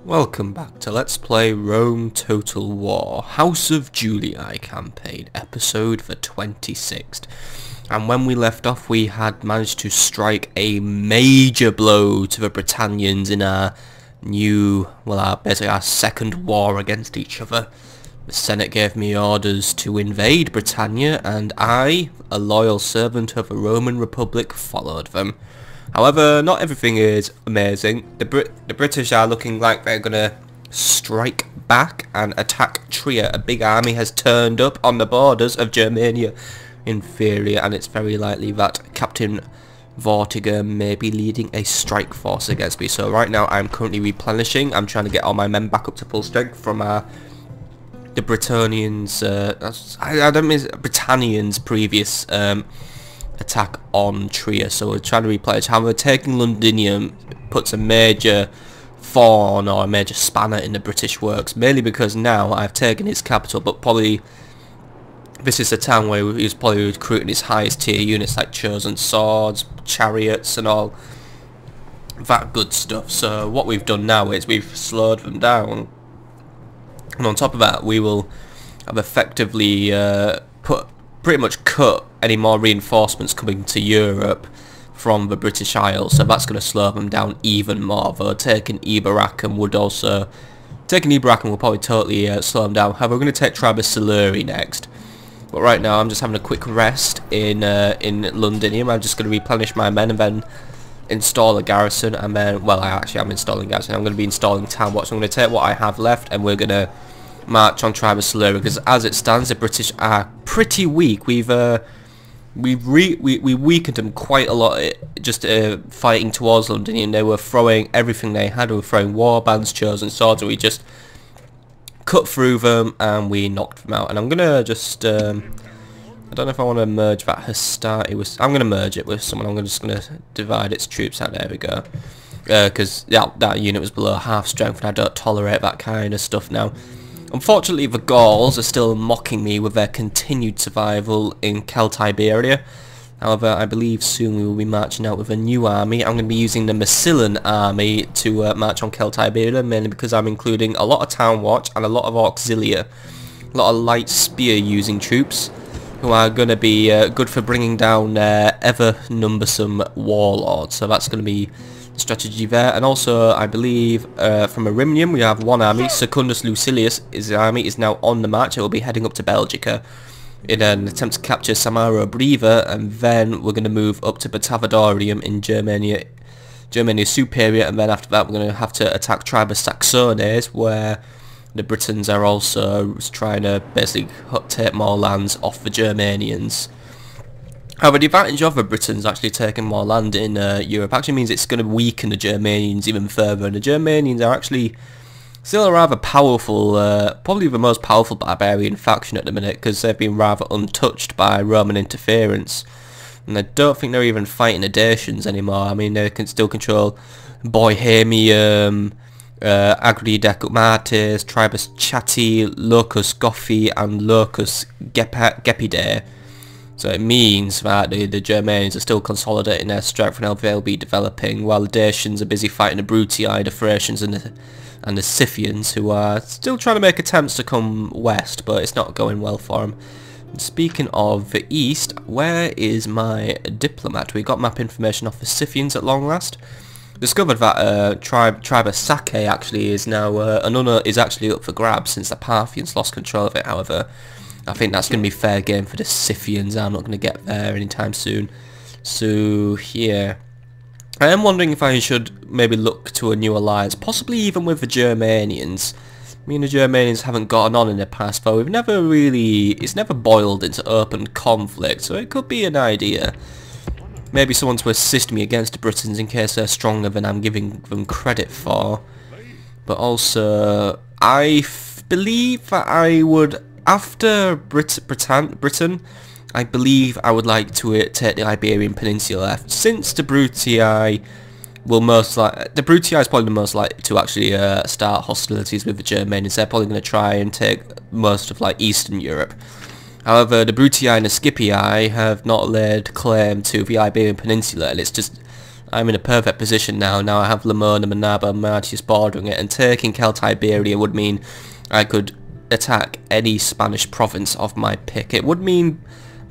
Welcome back to Let's Play Rome Total War, House of Julii campaign, episode the 26th. And when we left off, we had managed to strike a major blow to the Britannians in our basically our second war against each other. The Senate gave me orders to invade Britannia, and I, a loyal servant of the Roman Republic, followed them. However, not everything is amazing. The British are looking like they're gonna strike back and attack Trier. A big army has turned up on the borders of Germania Inferior, and it's very likely that Captain Vortiger may be leading a strike force against me. So right now I'm currently replenishing. I'm trying to get all my men back up to full strength from the Britannians. I don't mean Britannians' previous attack on Trier, so we're trying to replenish. However, taking Londinium puts a major thorn or a major spanner in the British works, mainly because now I've taken his capital, but probably this is a town where he's probably recruiting his highest tier units like chosen swords, chariots and all that good stuff. So what we've done now is we've slowed them down, and on top of that we will have effectively pretty much cut any more reinforcements coming to Europe from the British Isles, so that's going to slow them down even more. Though taking Iberacum will probably totally slow them down. However, we're going to take Auxillia next, but right now I'm just having a quick rest in Londinium. I'm just going to replenish my men and then install a garrison, and then, well, I actually am installing garrison. I'm going to be installing town watch. I'm going to take what I have left and we're going to march on Auxillia, because as it stands the British are pretty weak. We weakened them quite a lot just fighting towards Londinium. They were throwing everything they had. They were throwing war bands, chosen swords, and we just cut through them and we knocked them out. And I'm gonna just I don't know if I want to merge that Hastati. I'm gonna merge it with someone. I'm just gonna divide its troops out. There we go. Because that unit was below half strength, and I don't tolerate that kind of stuff now. Unfortunately, the Gauls are still mocking me with their continued survival in Celtiberia. However, I believe soon we will be marching out with a new army. I'm going to be using the Massilian army to march on Celtiberia, mainly because I'm including a lot of town watch and a lot of Auxillia, a lot of light spear using troops, who are going to be good for bringing down ever numbersome warlords. So that's going to be strategy there. And also I believe from Arimnium we have one army. Secundus Lucilius, his army is now on the march. It will be heading up to Belgica in an attempt to capture Samara Breva, and then we're going to move up to Batavadorium in Germania Superior, and then after that we're going to have to attack Tribus Saxones, where the Britons are also trying to basically take more lands off the Germanians. However, the advantage of the Britons actually taking more land in Europe actually means it's going to weaken the Germanians even further, and the Germanians are actually still a rather powerful, probably the most powerful barbarian faction at the minute, because they've been rather untouched by Roman interference, and I don't think they're even fighting the Dacians anymore. I mean, they can still control Bohemium, Agri Decumates, Tribus Chatti, Locus Goffi and Locus Gepidae. So it means that the Germanians are still consolidating their strength, and they'll be developing, while the Dacians are busy fighting the Brutii, the Thracians and the Scythians, who are still trying to make attempts to come west, but it's not going well for them. And speaking of the east, where is my diplomat? We got map information off the Scythians at long last. Discovered that tribe of Sake actually is now is actually up for grabs since the Parthians lost control of it. However, I think that's going to be fair game for the Scythians. I'm not going to get there anytime soon. So here, I am wondering if I should maybe look to a new alliance, possibly even with the Germanians. I mean, the Germanians haven't gotten on in the past, though. It's never boiled into open conflict, so it could be an idea. Maybe someone to assist me against the Britons in case they're stronger than I'm giving them credit for. But also, I believe that I would, after Britain, I believe I would like to take the Iberian Peninsula, since the Brutii is probably the most likely to actually start hostilities with the Germanians. They're probably going to try and take most of Eastern Europe. However, the Brutii and the Scipii have not laid claim to the Iberian Peninsula, and it's just I'm in a perfect position now. Now I have Lamona, Manaba, and Martius bordering it, and taking Celtiberia would mean I could attack any Spanish province of my pick. It would mean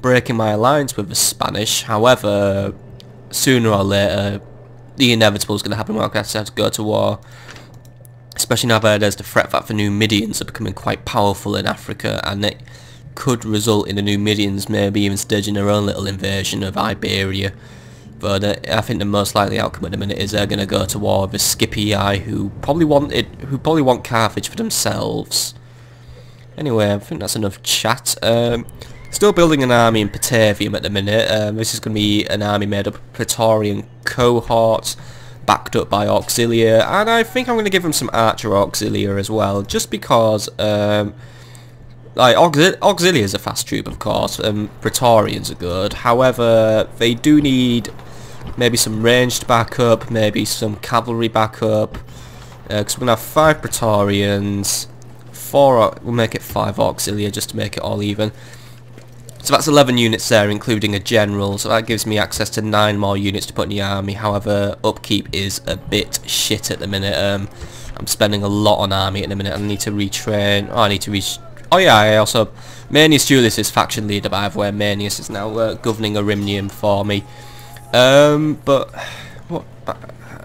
breaking my alliance with the Spanish. However, sooner or later, the inevitable is going to happen where I'm going to have to go to war. Especially now that there's the threat that the Numidians are becoming quite powerful in Africa, and it could result in the Numidians maybe even staging their own little invasion of Iberia. But I think the most likely outcome at the minute is they're going to go to war with the Scipii, who probably want Carthage for themselves. Anyway, I think that's enough chat. Still building an army in Patavium at the minute. This is going to be an army made up of Praetorian cohorts, backed up by Auxillia, and I think I'm going to give them some archer Auxilia as well, just because like Auxilia is a fast troop, of course, and Praetorians are good. However, they do need maybe some ranged backup, maybe some cavalry backup, because we're going to have 5 Praetorians, 4, we'll make it 5 Auxilia just to make it all even. So that's 11 units there, including a general, so that gives me access to 9 more units to put in the army. However, upkeep is a bit shit at the minute. I'm spending a lot on army at the minute. I need to retrain. Oh, I need to oh yeah, I also... Manius Julius is faction leader, by the way. Manius is now governing Arimnium for me. But... what?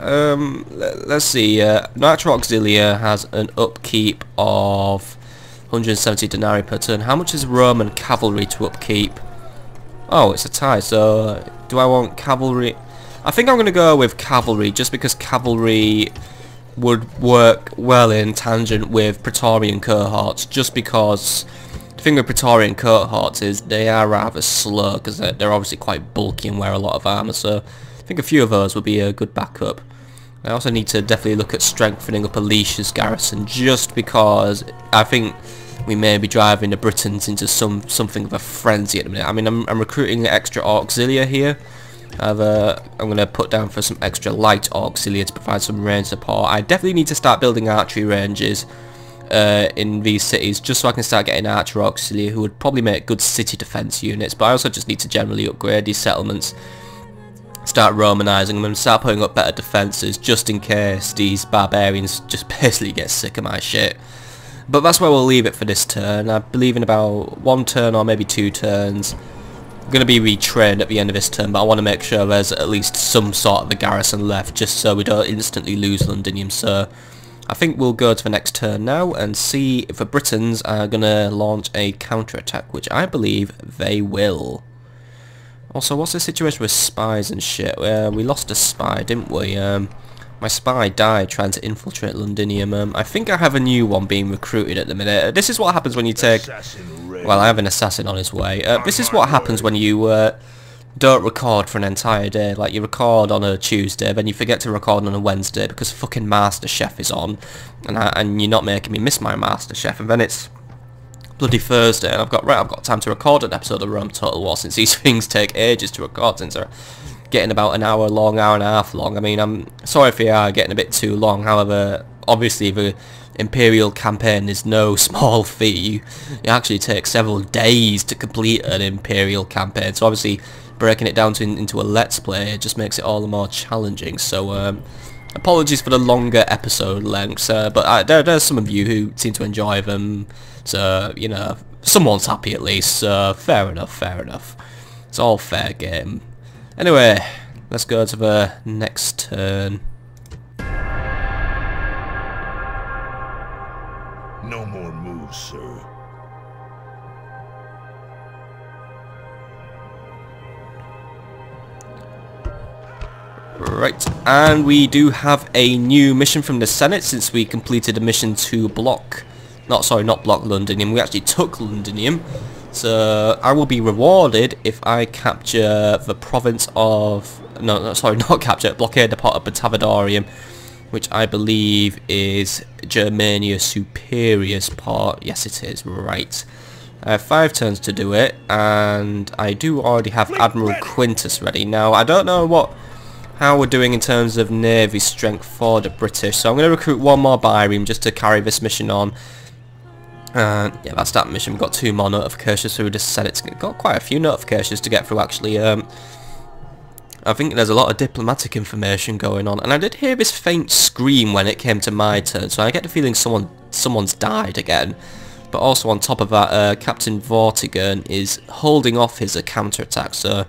Let's see. Nitro Auxilia has an upkeep of 170 denarii per turn. How much is Roman cavalry to upkeep? Oh, it's a tie, so do I want cavalry? I think I'm going to go with cavalry, just because cavalry would work well in tangent with Praetorian cohorts, just because the thing with Praetorian cohorts is they are rather slow, because they're obviously quite bulky and wear a lot of armour, so I think a few of those would be a good backup. I also need to definitely look at strengthening up Alicia's garrison, just because I think we may be driving the Britons into something of a frenzy at the minute. I mean, I'm recruiting extra Auxilia here. I'm going to put down for some extra light Auxilia to provide some range support. I definitely need to start building archery ranges in these cities, just so I can start getting archer Auxilia, who would probably make good city defense units. But I also just need to generally upgrade these settlements, start Romanizing them, and start putting up better defenses, just in case these barbarians just basically get sick of my shit. But that's where we'll leave it for this turn. I believe in about 1 turn or maybe 2 turns. I'm going to be retrained at the end of this turn, but I want to make sure there's at least some sort of a garrison left, just so we don't instantly lose Londinium. So I think we'll go to the next turn now and see if the Britons are going to launch a counter-attack, which I believe they will. Also, what's the situation with spies and shit? We lost a spy, didn't we? My spy died trying to infiltrate Londinium. I think I have a new one being recruited at the minute. This is what happens when you take... Well, I have an assassin on his way. This is what happens when you don't record for an entire day. Like, you record on a Tuesday, then you forget to record on a Wednesday because fucking MasterChef is on. And you're not making me miss my MasterChef. And then it's bloody Thursday, and I've got time to record an episode of Rome Total War, since these things take ages to record, since they're getting about an hour long, hour and a half long. I mean, I'm sorry if they are getting a bit too long. However, obviously the Imperial campaign is no small feat. It actually takes several days to complete an Imperial campaign, so obviously breaking it down into a Let's Play just makes it all the more challenging. So apologies for the longer episode lengths, but there's some of you who seem to enjoy them, so, you know, someone's happy at least, so fair enough, fair enough. It's all fair game. Anyway, let's go to the next turn. No more moves, sir. Right, and we do have a new mission from the Senate, since we completed a mission to block... not block Londinium, we actually took Londinium. So I will be rewarded if I capture the province of... No, sorry, not capture, blockade the pot of Batavadorium, which I believe is Germania Superior's part. Yes, it is, right. I have 5 turns to do it, and I do already have Admiral Quintus ready. Now, I don't know how we're doing in terms of navy strength for the British, so I'm going to recruit 1 more Byreme just to carry this mission on. Yeah, that's that mission. We've got 2 more notifications through the Senate. Got quite a few notifications to get through, actually. I think there's a lot of diplomatic information going on, and I did hear this faint scream when it came to my turn, so I get the feeling someone's died again. But also on top of that, Captain Vortigern is holding off his counterattack, so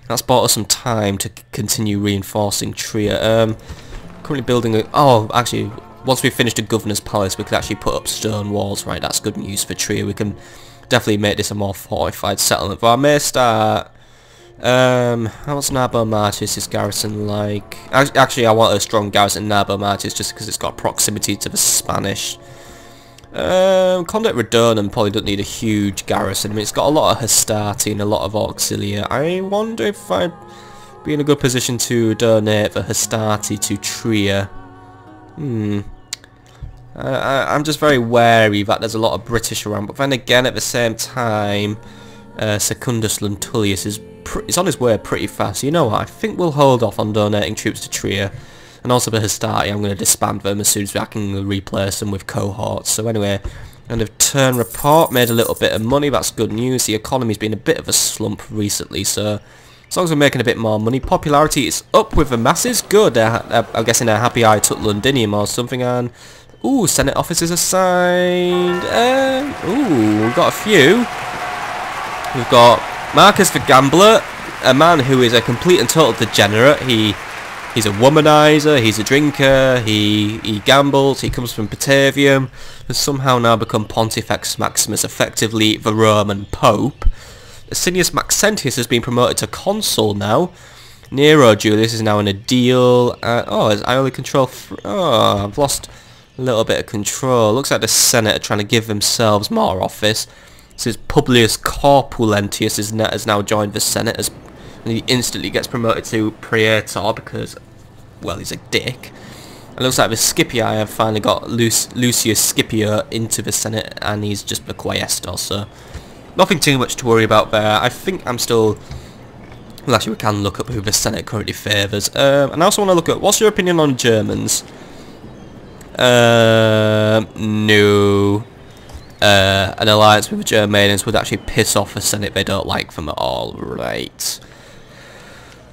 that's bought us some time to continue reinforcing Trier. Currently building a... Oh, actually, once we finish the Governor's Palace, we could actually put up stone walls. Right, that's good news for Trier. We can definitely make this a more fortified settlement. But I may start... how's Nabo Martis' garrison like? Actually, I want a strong garrison in Nabo Martis just because it's got proximity to the Spanish. Conde Redonum probably doesn't need a huge garrison. I mean, it's got a lot of Hastati and a lot of Auxilia. I wonder if I'd be in a good position to donate the Hastati to Trier. I'm just very wary that there's a lot of British around, but then again, at the same time, Secundus Lentullius is on his way pretty fast. You know what? I think we'll hold off on donating troops to Trier. And also the Hastati, I'm going to disband them as soon as I can replace them with cohorts. So anyway, end of turn report, made a little bit of money, that's good news. The economy's been a bit of a slump recently, so as long as we're making a bit more money, popularity is up with the masses, good. I'm guessing a happy eye took Londinium or something, and ooh, Senate officers assigned. Ooh, we've got a few. We've got Marcus the Gambler, a man who is a complete and total degenerate. He's a womanizer, he's a drinker, he gambles, he comes from Batavium, has somehow now become Pontifex Maximus, effectively the Roman Pope. Asinius Maxentius has been promoted to consul now. Nero Julius is now in a deal. I only control... I've lost a little bit of control. Looks like the Senate are trying to give themselves more office. Since Publius Corpulentius has now joined the Senate, and he instantly gets promoted to Praetor because, well, he's a dick. It looks like the Scipii have finally got Lucius Scipio into the Senate, and he's just the Quaestor, so nothing too much to worry about there. I think I'm still... Well, actually, we can look up who the Senate currently favours. And I also want to look at, what's your opinion on Germans? No. An alliance with the Germanians would actually piss off the Senate. They don't like them at all. Right.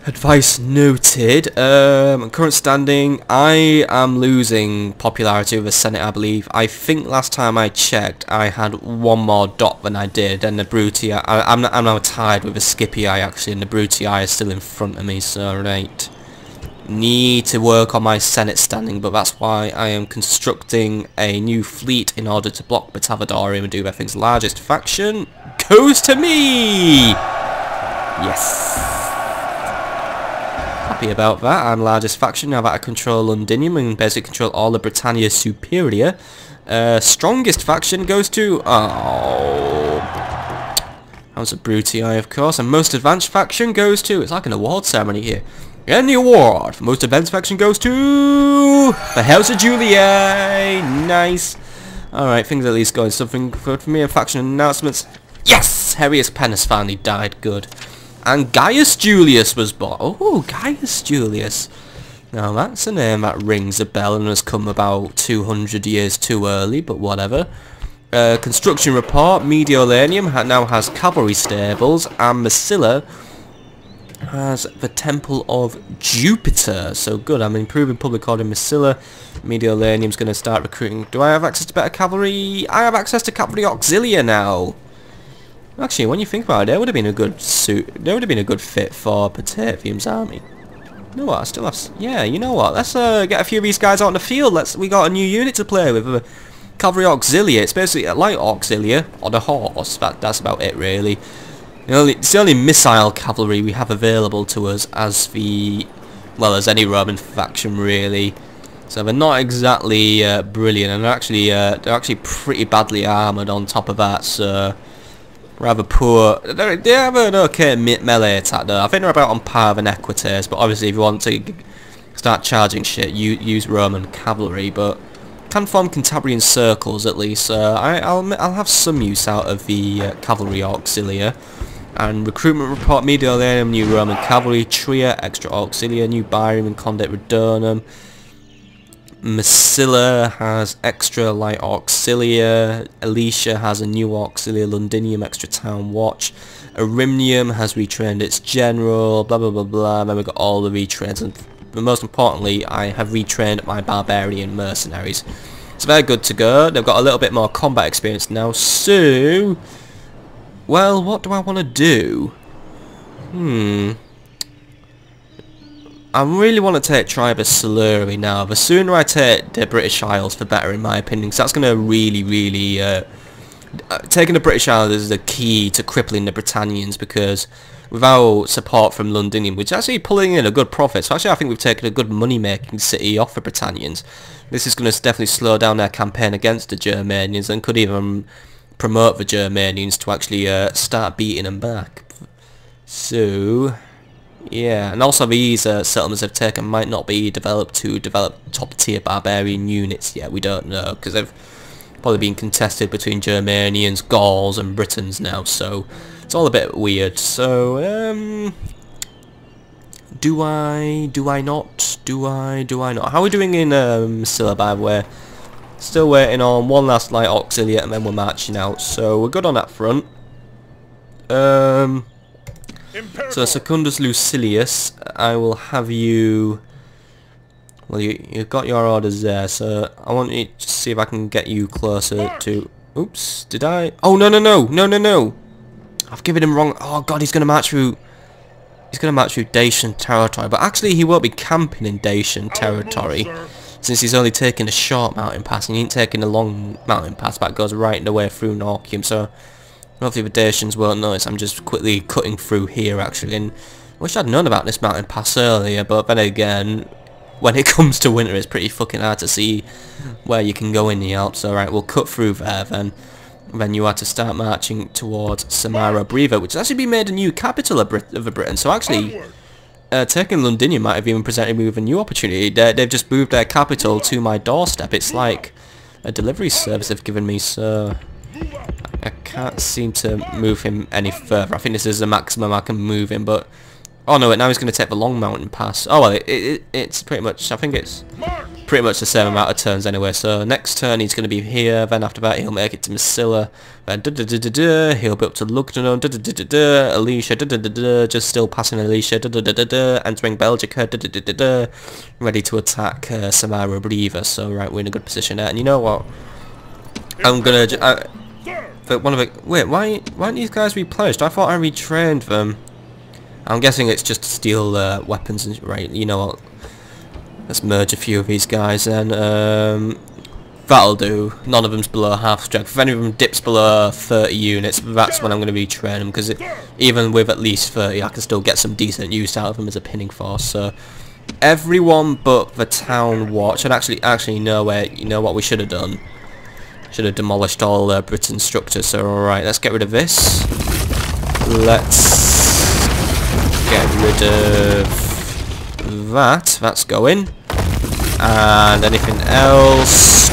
Advice noted. Current standing, I am losing popularity with the Senate, I believe. I think last time I checked, I had one more dot than I did, and the Brutii, I'm now tied with the Scipii actually, and the Brutii is still in front of me, so right. Need to work on my Senate standing, but that's why I am constructing a new fleet in order to block Batavadorium and do everything's largest faction. Goes to me! Yes. Happy about that. I'm largest faction now that I control Londinium and basically control all of Britannia Superior. Strongest faction goes to... Oh... That was a Brutii, of course. And most advanced faction goes to... It's like an award ceremony here. And the award for most advanced faction goes to... the House of Julii! Nice. Alright, things at least going something good for me. And faction announcements. Yes! Herius Penn has finally died. Good. And Gaius Julius was born. Oh, Gaius Julius. Now that's a name that rings a bell and has come about 200 years too early, but whatever. Construction report. Mediolanium now has cavalry stables, and Massilla has the Temple of Jupiter. So good, I'm improving public order in Massilla. Mediolanium's going to start recruiting. Do I have access to better cavalry? I have access to cavalry Auxillia now. Actually, when you think about it, they would have been a good suit. They would have been a good fit for Batavium's army. You know what? I still have. Yeah, you know what? Let's get a few of these guys out in the field. We got a new unit to play with. Cavalry Auxilia. It's basically a light Auxilia on a horse. That's about it, really. It's the only missile cavalry we have available to us as as any Roman faction, really. So they're not exactly brilliant, and they're actually pretty badly armoured on top of that. So. Rather poor. They have an okay melee attack though. I think they're about on par with an Equites, but obviously if you want to start charging shit, use Roman cavalry, but can form Cantabrian circles at least. I'll have some use out of the cavalry Auxilia. And recruitment report, Mediolanium, new Roman cavalry, Trier, extra Auxilia, new Barium and Conde Redonum. Massilla has extra light Auxillia. Alicia has a new Auxillia. Londinium extra town watch. Arimnium has retrained its general. Blah blah blah blah. Then we've got all the retrains, and most importantly, I have retrained my barbarian mercenaries. So they're good to go. They've got a little bit more combat experience now. So, well, what do I want to do? I really want to take Tribe of Julii now. The sooner I take the British Isles, the better in my opinion, because that's going to really, taking the British Isles is the key to crippling the Britannians, because without support from Londinium, which is actually pulling in a good profit, so actually I think we've taken a good money-making city off the Britannians. This is going to definitely slow down their campaign against the Germanians, and could even promote the Germanians to actually start beating them back. So, yeah, and also these settlements they've taken might not be developed to develop top-tier barbarian units yet, we don't know, because they've probably been contested between Germanians, Gauls and Britons now, so it's all a bit weird. So, do I not? How are we doing in Massilla, by the way? Still waiting on one last light Auxilia and then we're marching out, so we're good on that front. So Secundus Lucilius, I will have you. Well, you've got your orders there, so I want you to see if I can get you closer to. Oops, did I? Oh no! I've given him wrong. Oh god, he's gonna march through. He's gonna march through Dacian territory, but actually he won't be camping in Dacian territory, since he's only taking a short mountain pass, and he ain't taking a long mountain pass that goes right the way through Norcium. So hopefully the Dacians won't notice. I'm just quickly cutting through here actually, and I wish I'd known about this mountain pass earlier, but then again, when it comes to winter it's pretty fucking hard to see where you can go in the Alps. Alright, we'll cut through there then. Then you had to start marching towards Samara Breva, which has actually been made a new capital of Britain. So actually, taking Londinium might have even presented me with a new opportunity. They've just moved their capital to my doorstep. It's like a delivery service they've given me, so I can't seem to move him any further. I think this is the maximum I can move him, but oh no, now he's going to take the long mountain pass. Oh well, it's pretty much, I think it's pretty much the same amount of turns anyway. So next turn he's going to be here, then after that he'll make it to Massilla, then he'll be up to Lugdunum, Alicia, just still passing Alicia, entering Belgica, ready to attack Samara Breva. So right, we're in a good position there, and you know what? I'm gonna. But one of the why aren't these guys replenished? I thought I retrained them. I'm guessing it's just to steal weapons and right. You know what? Let's merge a few of these guys then. That'll do. None of them's below half strength. If any of them dips below 30 units, that's when I'm going to retrain them, because even with at least 30, I can still get some decent use out of them as a pinning force. So everyone but the town watch. And actually, no way. You know what we should have done? Should have demolished all Britain's structures. So alright, let's get rid of this. Let's get rid of that. That's going. And anything else?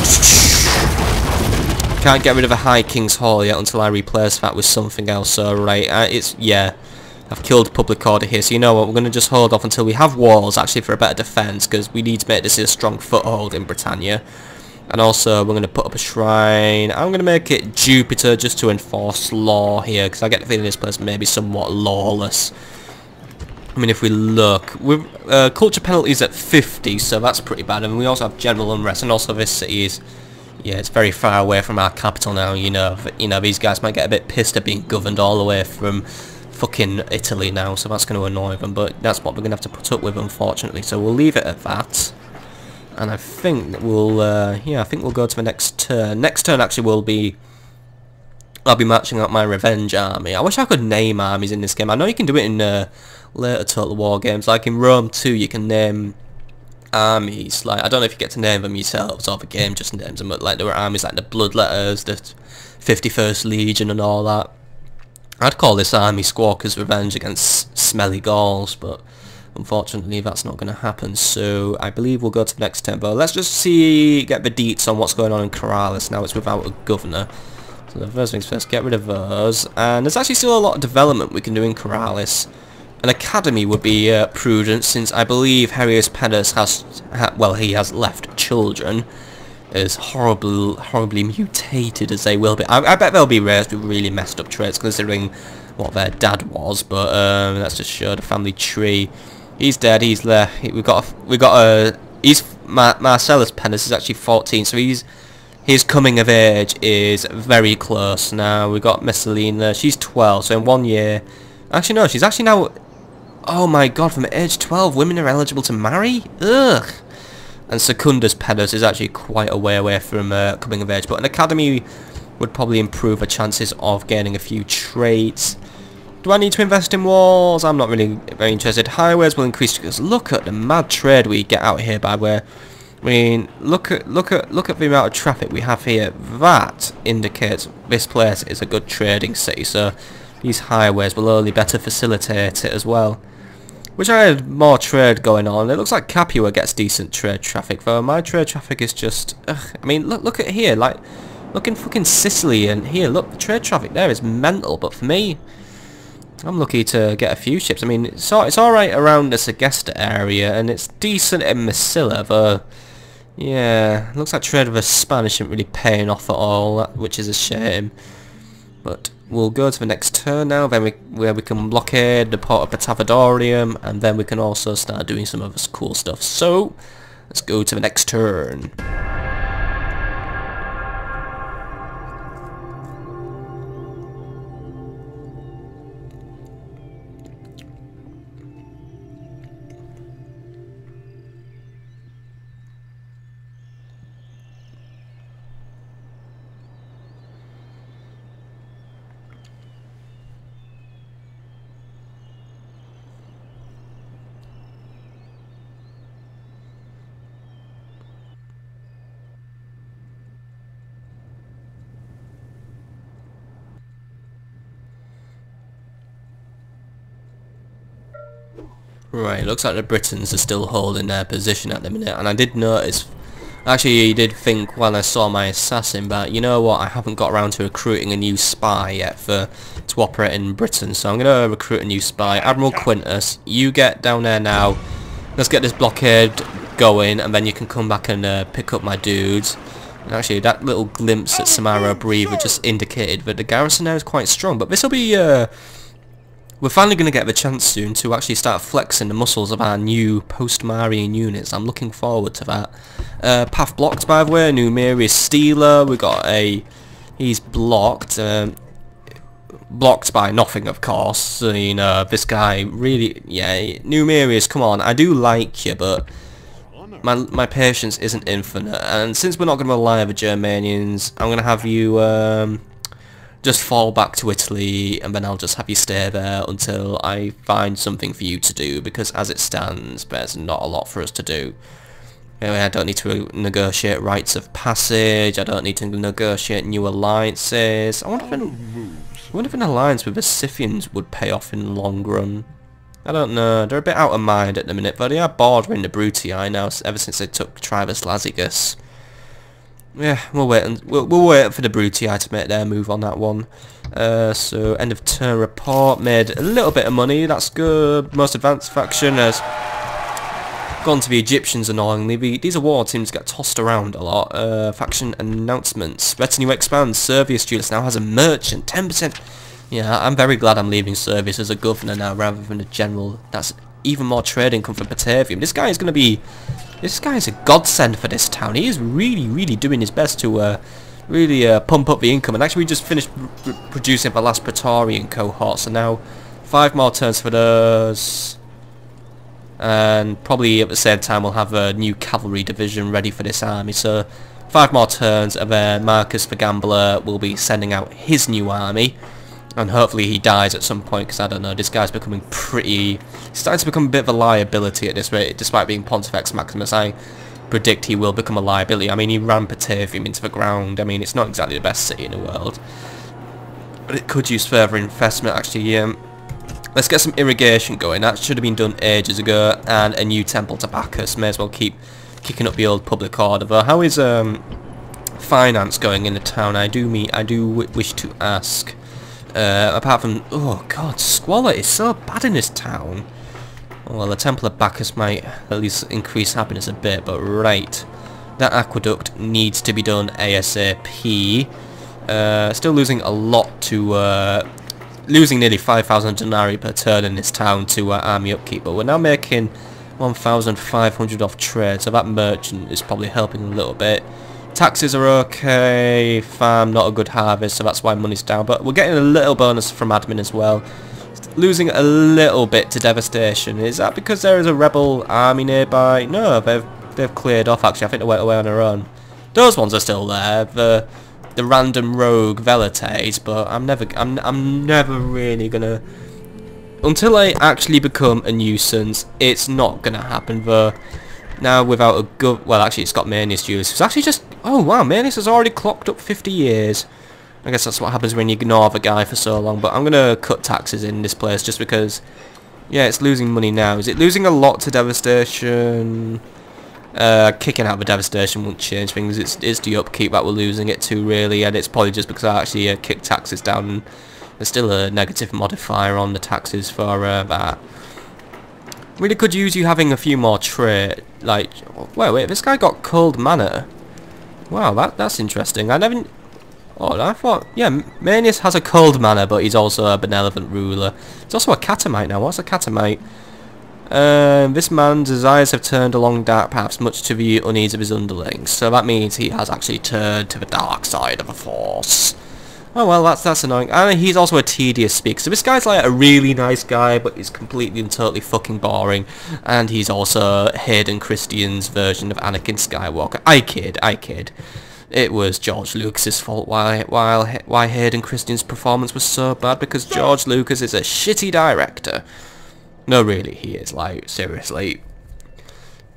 Can't get rid of a High King's Hall yet until I replace that with something else. So right, I've killed public order here. So you know what? We're going to just hold off until we have walls actually for a better defence, because we need to make this a strong foothold in Britannia. And also we're going to put up a shrine. I'm going to make it Jupiter just to enforce law here, because I get the feeling this place may be somewhat lawless. I mean, if we look, with culture penalties at 50, so that's pretty bad. And we also have general unrest, and also this city is, yeah, it's very far away from our capital now. You know, these guys might get a bit pissed at being governed all the way from fucking Italy now, so that's going to annoy them. But that's what we're going to have to put up with, unfortunately. So we'll leave it at that. And I think we'll, I think we'll go to the next turn. Next turn actually will be, I'll be marching out my revenge army. I wish I could name armies in this game. I know you can do it in later Total War games, like in Rome 2 you can name armies. Like, I don't know if you get to name them yourselves or the game just names them, but like there were armies like the Bloodletters, the 51st Legion and all that. I'd call this army Squawker's Revenge against Smelly Gauls, but unfortunately that's not going to happen. So I believe we'll go to the next turn, but let's just get the deets on what's going on in Corrales now it's without a governor. So the first things first, get rid of those, and there's actually still a lot of development we can do in Corrales. An academy would be prudent, since I believe Herius Pedus he has left children, as horribly mutated as they will be. I bet they'll be raised with really messed up traits considering what their dad was, but let's just show the family tree. He's dead, he's there. Marcellus Pennis is actually 14, so his coming of age is very close now. We've got Messalina, she's 12, so in 1 year... Actually no, she's actually now... Oh my god, from age 12, women are eligible to marry? Ugh! And Secundus Pennis is actually quite a way away from coming of age, but an academy would probably improve her chances of gaining a few traits. Do I need to invest in walls? I'm not really very interested. Highways will increase because look at the mad trade we get out here, by the way. I mean, look at the amount of traffic we have here. That indicates this place is a good trading city, so these highways will only better facilitate it as well. Wish I had more trade going on. It looks like Capua gets decent trade traffic, though my trade traffic is just... Ugh. I mean, look at here, like, look in fucking Sicily, and here, look, the trade traffic there is mental, but for me, I'm lucky to get a few ships. I mean, it's alright around the Segesta area, and it's decent in Massilla, though, yeah, looks like trade with the Spanish isn't really paying off at all, which is a shame. But we'll go to the next turn now, then where we can blockade the port of Batavadorium, and then we can also start doing some other cool stuff. So, let's go to the next turn. Right, looks like the Britons are still holding their position at the minute, and I did notice, actually I did think when I saw my assassin, but you know what, I haven't got around to recruiting a new spy yet to operate in Britain, so I'm going to recruit a new spy. Admiral Quintus, you get down there now, let's get this blockade going, and then you can come back and pick up my dudes. And actually, that little glimpse at Samara Breather just indicated that the garrison there is quite strong, but this will be... We're finally going to get the chance soon to actually start flexing the muscles of our new post-Marian units. I'm looking forward to that. Path blocked, by the way. Numerius Stealer. We got a... He's blocked. Blocked by nothing, of course. So, you know, this guy really... Yeah, Numerius, come on. I do like you, but... My patience isn't infinite. And since we're not going to rely on the Germanians, I'm going to have you... just fall back to Italy, and then I'll just have you stay there until I find something for you to do, because as it stands, there's not a lot for us to do. Anyway, I don't need to negotiate rights of passage, I don't need to negotiate new alliances. I wonder if an alliance with the Scythians would pay off in the long run. I don't know, they're a bit out of mind at the minute, but they are bordering the Brutii now, ever since they took Tribus Lazygus. Yeah, we'll wait for the Brutii to make their move on that one. So end of turn report, made a little bit of money, that's good. Most advanced faction has gone to the Egyptians annoyingly. These award teams get tossed around a lot. Faction announcements. Retinue expands. Servius Julius now has a merchant, 10%. Yeah, I'm very glad I'm leaving Servius as a governor now rather than a general. That's even more trade income from Batavium. This guy is going to be... This guy is a godsend for this town. He is really doing his best to really pump up the income. And actually we just finished producing the last Praetorian cohort. So now 5 more turns for those. And probably at the same time we'll have a new cavalry division ready for this army. So 5 more turns, and then Marcus the Gambler will be sending out his new army. And hopefully he dies at some point, because I don't know, this guy's becoming pretty... He's starting to become a bit of a liability at this rate, despite being Pontifex Maximus. I predict he will become a liability. I mean, he ran Patavium into the ground. I mean, it's not exactly the best city in the world. But it could use further investment, actually. Let's get some irrigation going. That should have been done ages ago. And a new temple to Bacchus. May as well keep kicking up the old public order. Though, how is finance going in the town? I do wish to ask. Apart from... Oh god, squalor is so bad in this town. Well, the Temple of Bacchus might at least increase happiness a bit, but right. That aqueduct needs to be done ASAP. Still losing a lot to... losing nearly 5,000 denarii per turn in this town to army upkeep, but we're now making 1,500 off trade, so that merchant is probably helping a little bit. Taxes are okay, farm not a good harvest, so that's why money's down, but we're getting a little bonus from admin as well. Losing a little bit to devastation. Is that because there is a rebel army nearby? No, they've cleared off actually. I think they went away on their own. Those ones are still there. The random rogue velites, but I'm never really gonna, until I actually become a nuisance. It's not gonna happen though. Now without a well, actually it's got Manius Julius. It's actually just, oh wow, Manius has already clocked up 50 years. I guess that's what happens when you ignore the guy for so long, but I'm gonna cut taxes in this place just because, yeah, it's losing money now. Is it losing a lot to devastation? Kicking out the devastation won't change things. It's the upkeep that we're losing it to really, and it's probably just because I actually kicked taxes down, and there's still a negative modifier on the taxes for that. Really could use you having a few more trade. Like, wait, this guy got cold manor. Wow, that's interesting. I never. Oh, I thought, yeah, Manius has a cold manor, but he's also a benevolent ruler. He's also a catamite now. What's a catamite? This man's eyes have turned along dark paths, much to the unease of his underlings. So that means he has actually turned to the dark side of the force. Oh well, that's annoying. And he's also a tedious speaker. So this guy's like a really nice guy, but he's completely and totally fucking boring. And he's also Hayden Christensen's version of Anakin Skywalker. I kid. It was George Lucas's fault why Hayden Christensen's performance was so bad, because George Lucas is a shitty director. No, really, he is. Like, seriously,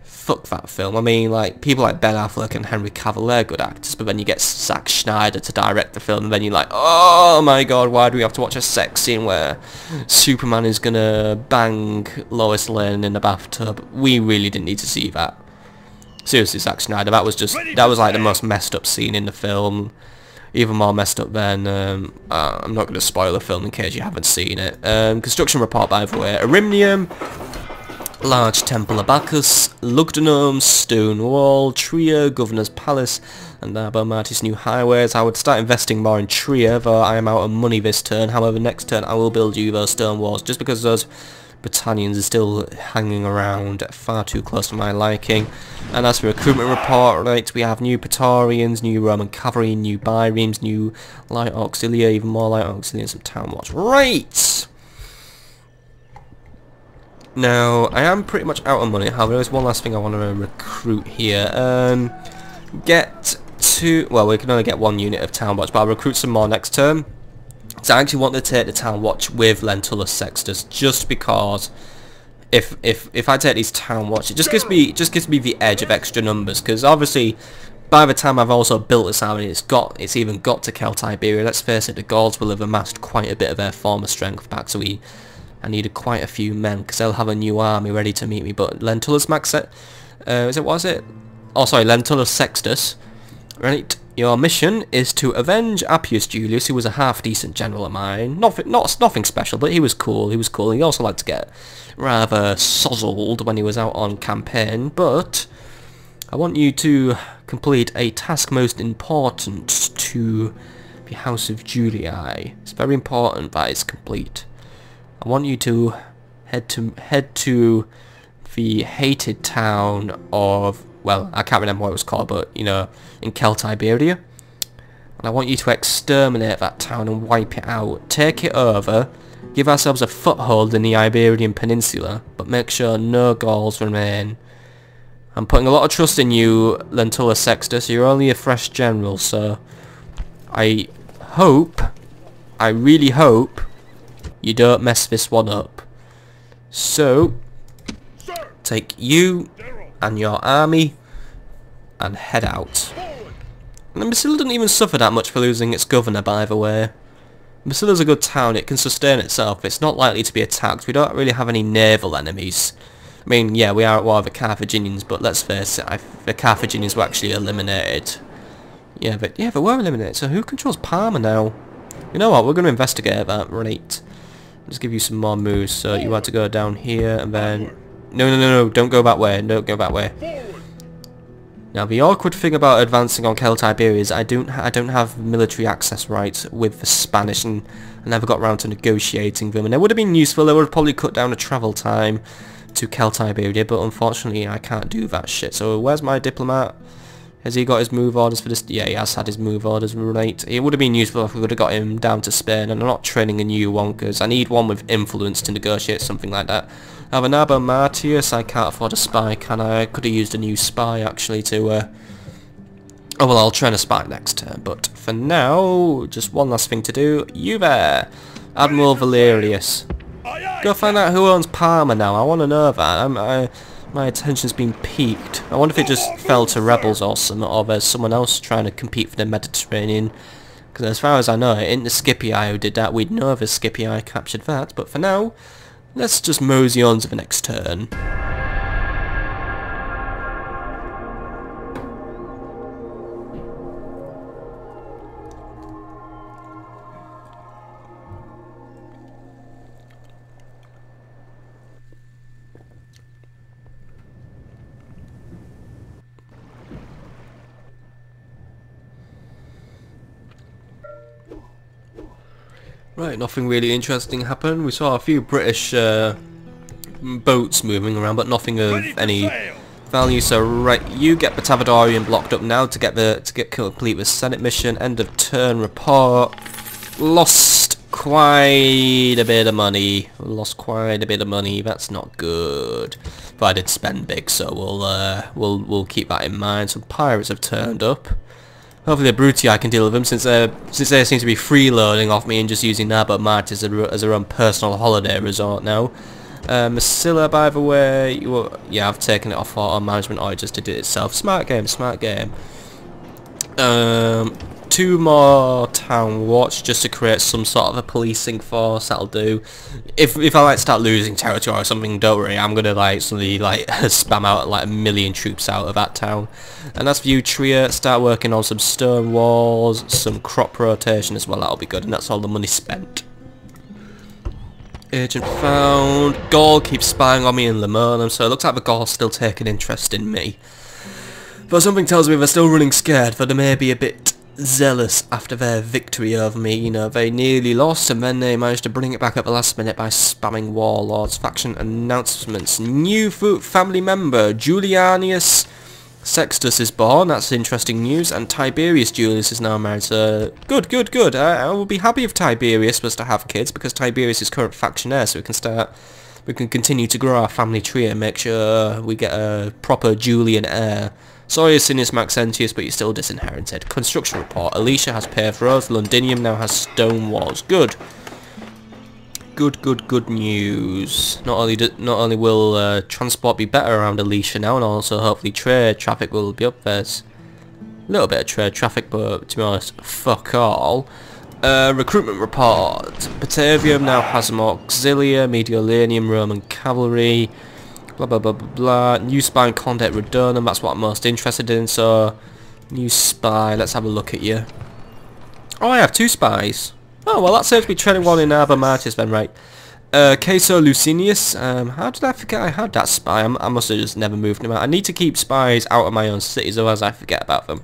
fuck that film. I mean, like, people like Ben Affleck and Henry Cavill, they're good actors, but then you get Zack Snyder to direct the film, and then you're like, oh my god, why do we have to watch a sex scene where Superman is gonna bang Lois Lane in the bathtub? We really didn't need to see that. Seriously, Zack Snyder, that was like the most messed up scene in the film. Even more messed up than, I'm not going to spoil the film in case you haven't seen it. Construction report, by the way. Arimnium, large temple of Bacchus, Lugdunum, stone wall, Trier, governor's palace, and Arbomartis new highways. I would start investing more in Trier, though I am out of money this turn. However, next turn I will build you those stone walls, just because those Britannians are still hanging around far too close to my liking. And as for recruitment report, right, we have new Praetorians, new Roman cavalry, new biremes, new light Auxillia, even more light Auxillia, and some town watch. Right! Now, I am pretty much out of money. However, there's one last thing I want to recruit here. Well, we can only get one unit of town watch, but I'll recruit some more next term. So I actually want to take the town watch with Lentulus Sextus, just because if I take these town watch, it just gives me the edge of extra numbers, because obviously by the time I've also built this army, it's even got to Celtiberia. Let's face it, the Gauls will have amassed quite a bit of their former strength back, so I needed quite a few men, because they'll have a new army ready to meet me. But Lentulus Lentulus Sextus, right? Your mission is to avenge Appius Julius, who was a half-decent general of mine. Nothing special, but he was cool. He also liked to get rather sozzled when he was out on campaign. But I want you to complete a task most important to the House of Julii. It's very important that it's complete. I want you to head to the hated town of, well, I can't remember what it was called, but, you know, in Celtiberia. And I want you to exterminate that town and wipe it out. Take it over, give ourselves a foothold in the Iberian Peninsula, but make sure no Gauls remain. I'm putting a lot of trust in you, Lentulus Sextus. You're only a fresh general, so I really hope you don't mess this one up. So, take you and your army and head out. And Massilla didn't even suffer that much for losing its governor, by the way. Massilla's a good town, it can sustain itself, it's not likely to be attacked. We don't really have any naval enemies. I mean, yeah, we are at war with the Carthaginians, but let's face it, the Carthaginians were actually eliminated. Yeah, but they were eliminated, so who controls Parma now? You know what, we're going to investigate that, right. Let's give you some more moves, so you had to go down here, and then... No, don't go that way, don't go that way. Now, the awkward thing about advancing on Celtiberia is I don't have military access rights with the Spanish, and I never got around to negotiating them. And it would have been useful. It would have probably cut down the travel time to Celtiberia, but unfortunately I can't do that shit. So where's my diplomat? Has he got his move orders for this? Yeah, he has had his move orders, right. It would have been useful if we would have got him down to Spain, and I'm not training a new one because I need one with influence to negotiate something like that. I have an Abba Martius, I can't afford a spy, can I? I could have used a new spy actually to oh well, I'll train a spy next turn, but for now, just one last thing to do. You there, Admiral Valerius. Go find out who owns Parma now, I want to know that. My attention's been piqued. I wonder if it just fell to rebels or something, or there's someone else trying to compete for the Mediterranean. Because as far as I know, it ain't the Scipii who did that. We'd know if the Scipii captured that, but for now, let's just mosey on to the next turn. Right, nothing really interesting happened. We saw a few British boats moving around, but nothing of any value. So right, you get Batavadorian blocked up now to get complete the Senate mission. End of turn report. Lost quite a bit of money. Lost quite a bit of money. That's not good. But I did spend big, so we'll keep that in mind. Some pirates have turned up. Hopefully the Britannia can deal with them, since they seem to be freeloading off me and just using Nabot Mart as their own personal holiday resort now. Auxillia, by the way, yeah, I've taken it off auto management, or it just did it itself. Smart game, smart game. 2 more town watch just to create some sort of a policing force. That'll do. If I like start losing territory or something, don't worry, I'm gonna like suddenly like spam out like 1,000,000 troops out of that town. And that's for you, Trier. Start working on some stone walls, some crop rotation as well. That'll be good. And that's all the money spent. Agent found. Gaul keeps spying on me in Londinium, so it looks like the Gaul's still taking interest in me. But something tells me they're still running scared, for they may be a bit zealous after their victory over me. You know, they nearly lost and then they managed to bring it back at the last minute by spamming warlords. Faction announcements. New family member, Julianus Sextus is born. That's interesting news. And Tiberius Julius is now married. So good, good, good. I will be happy if Tiberius was to have kids, because Tiberius is current faction heir, so we can continue to grow our family tree and make sure we get a proper Julian heir. Sorry, Asinius Maxentius, but you're still disinherited. Construction report. Alicia has paved roads. Londinium now has stone walls. Good. Good, good, good news. Not only will transport be better around Alicia now, and also hopefully trade traffic will be up. There's a little bit of trade traffic, but to be honest, fuck all. Recruitment report. Batavium now has more Auxillia, Mediolanium, Roman cavalry. Blah blah blah blah blah. New spy and contact Redonum, that's what I'm most interested in. So, new spy, let's have a look at you. Oh, I have 2 spies. Oh, well, that saves me training one in Abba Martis then, right. Queso Lucinius, how did I forget I had that spy? I must have just never moved him out. I need to keep spies out of my own cities, otherwise I forget about them.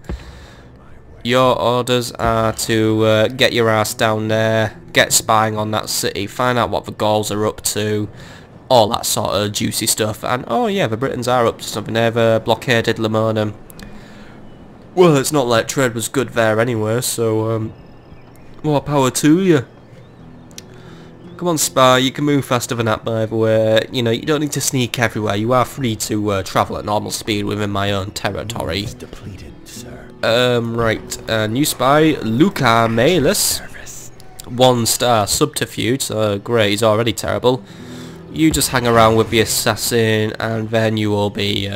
Your orders are to get your ass down there, get spying on that city, find out what the Gauls are up to, all that sort of juicy stuff. And oh yeah, the Britons are up to something. They've blockaded Lamona. Well, it's not like trade was good there anyway, so more power to you. Come on, spy, you can move faster than that, by the way. You know, you don't need to sneak everywhere. You are free to travel at normal speed within my own territory. Depleted, sir. Right, new spy, Luca Malus. 1-star subterfuge, so great, he's already terrible. You just hang around with the assassin, and then you will be,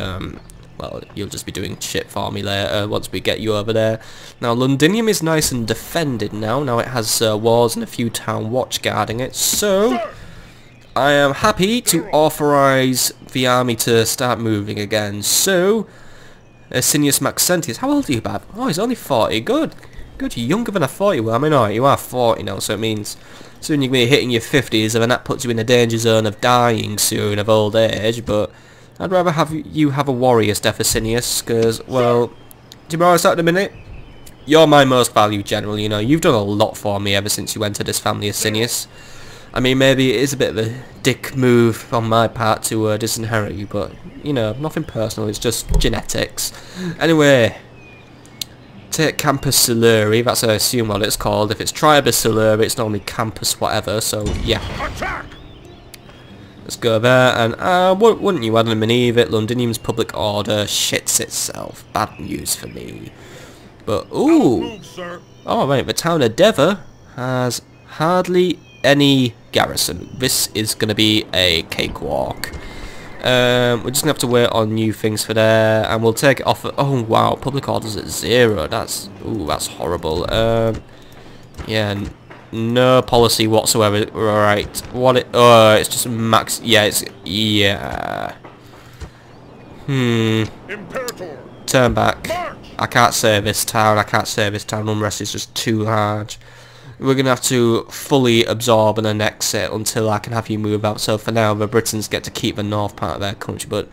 well, you'll just be doing shit for me later once we get you over there. Now, Londinium is nice and defended now. Now it has walls and a few town watch guarding it. So, I am happy to authorise the army to start moving again. So, Asinius Maxentius, how old are you, Bab? Oh, he's only 40. Good. Good, you're younger than I thought you were. I mean, alright, you are 40 now, so it means soon you're going to be hitting your 50s, and then that puts you in the danger zone of dying soon of old age, but I'd rather have you have a warrior's death, Asinius, because, well, to be honest, at the minute, you're my most valued general, you know. You've done a lot for me ever since you entered this family, Asinius. I mean, maybe it is a bit of a dick move on my part to disinherit you, but, you know, nothing personal, it's just genetics. Anyway, take Campus Julii, that's I assume what it's called. If it's Tribus Julii, it's normally Campus whatever, so, yeah. Let's go there, and wouldn't you add them in either? Londinium's public order shits itself. Bad news for me. But, ooh! Oh, right, the town of Dever has hardly any garrison. This is going to be a cakewalk. We're just going to have to wait on new things for there, and we'll take it off. Oh wow, public orders at 0. That's horrible. Yeah, no policy whatsoever. Right, what it? Oh, it's just max. Yeah, Imperator. Turn back. March. I can't save this town. Unrest is just too large. We're going to have to fully absorb and annex it until I can have you move out. So for now, the Britons get to keep the north part of their country, but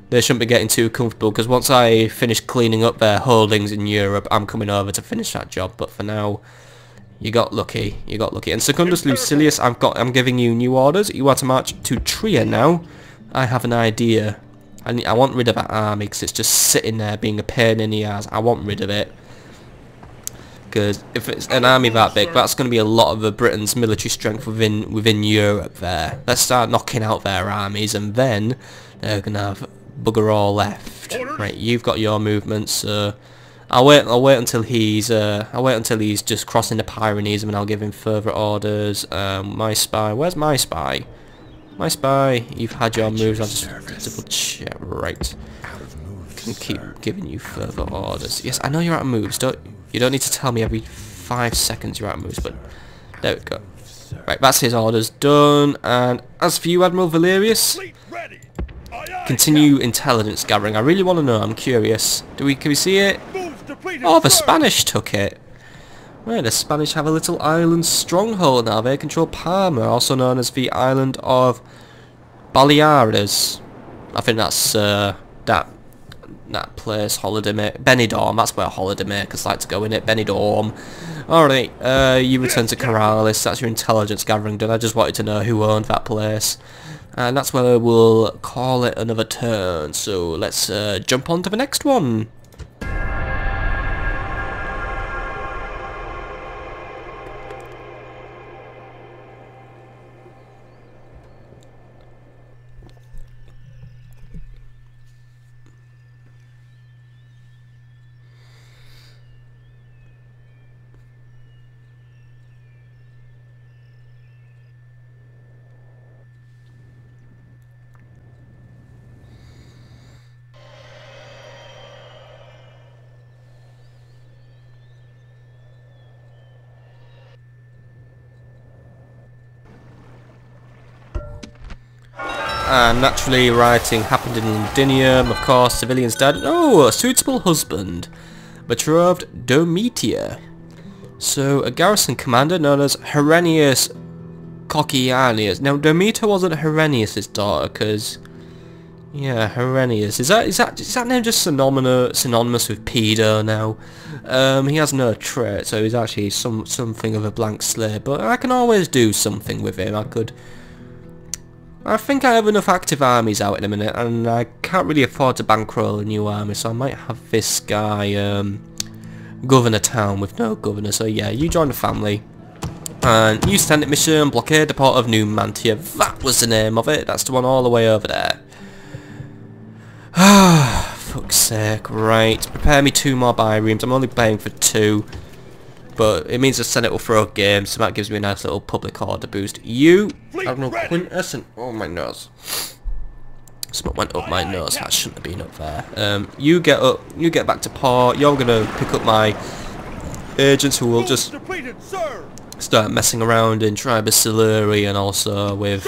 they shouldn't be getting too comfortable, because once I finish cleaning up their holdings in Europe, I'm coming over to finish that job. But for now, you got lucky. And Secundus Lucilius, I'm giving you new orders. You are to march to Trier now. I have an idea. I want rid of that army, because it's just sitting there being a pain in the ass. I want rid of it. Because if it's an army that big, that's going to be a lot of the Britain's military strength within Europe there. Let's start knocking out their armies, and then they're going to have bugger all left. Right, you've got your movements. I'll wait until he's just crossing the Pyrenees, and I'll give him further orders. My spy, where's my spy? My spy, you've had your moves. I'll just double check. Right, can keep giving you further orders. Yes, I know you're out of moves. You don't need to tell me every 5 seconds you're out of moves, but there we go. Right, that's his orders done. And as for you, Admiral Valerius, continue intelligence gathering. I really want to know. I'm curious. Can we see it? Oh, the Spanish took it. Right, the Spanish have a little island stronghold now. They control Palma, also known as the island of Baleares. I think that's that place, holiday Benidorm, that's where holiday makers like to go in it, Benidorm. Alright, you return to Corrales, that's your intelligence gathering done. I just wanted to know who owned that place. And that's where we'll call it another turn, so let's jump on to the next one. And naturally, rioting happened in Londinium, of course, civilians died. Oh, a suitable husband. Betrothed Domitia. So, a garrison commander known as Herennius Cocceianius. Now, Domita wasn't Herennius' daughter, because... Yeah, Herennius. Is that name just synonymous with pedo now? He has no trait, so he's actually something of a blank slate, but I can always do something with him. I think I have enough active armies out in a minute, and I can't really afford to bankroll a new army, so I might have this guy govern a town with no governor. So yeah, you join the family. And you stand at mission, blockade the port of Numantia. That was the name of it. That's the one all the way over there. Ah, fuck's sake. Right, prepare me 2 more bireams. I'm only paying for 2. But it means the Senate will throw games, so that gives me a nice little public order boost. You, Admiral Quintus, and oh my nose. Smoke went up my nose. That shouldn't have been up there. You get up. You get back to port. You're gonna pick up my agents, who will just start messing around in Tribus Julii and also with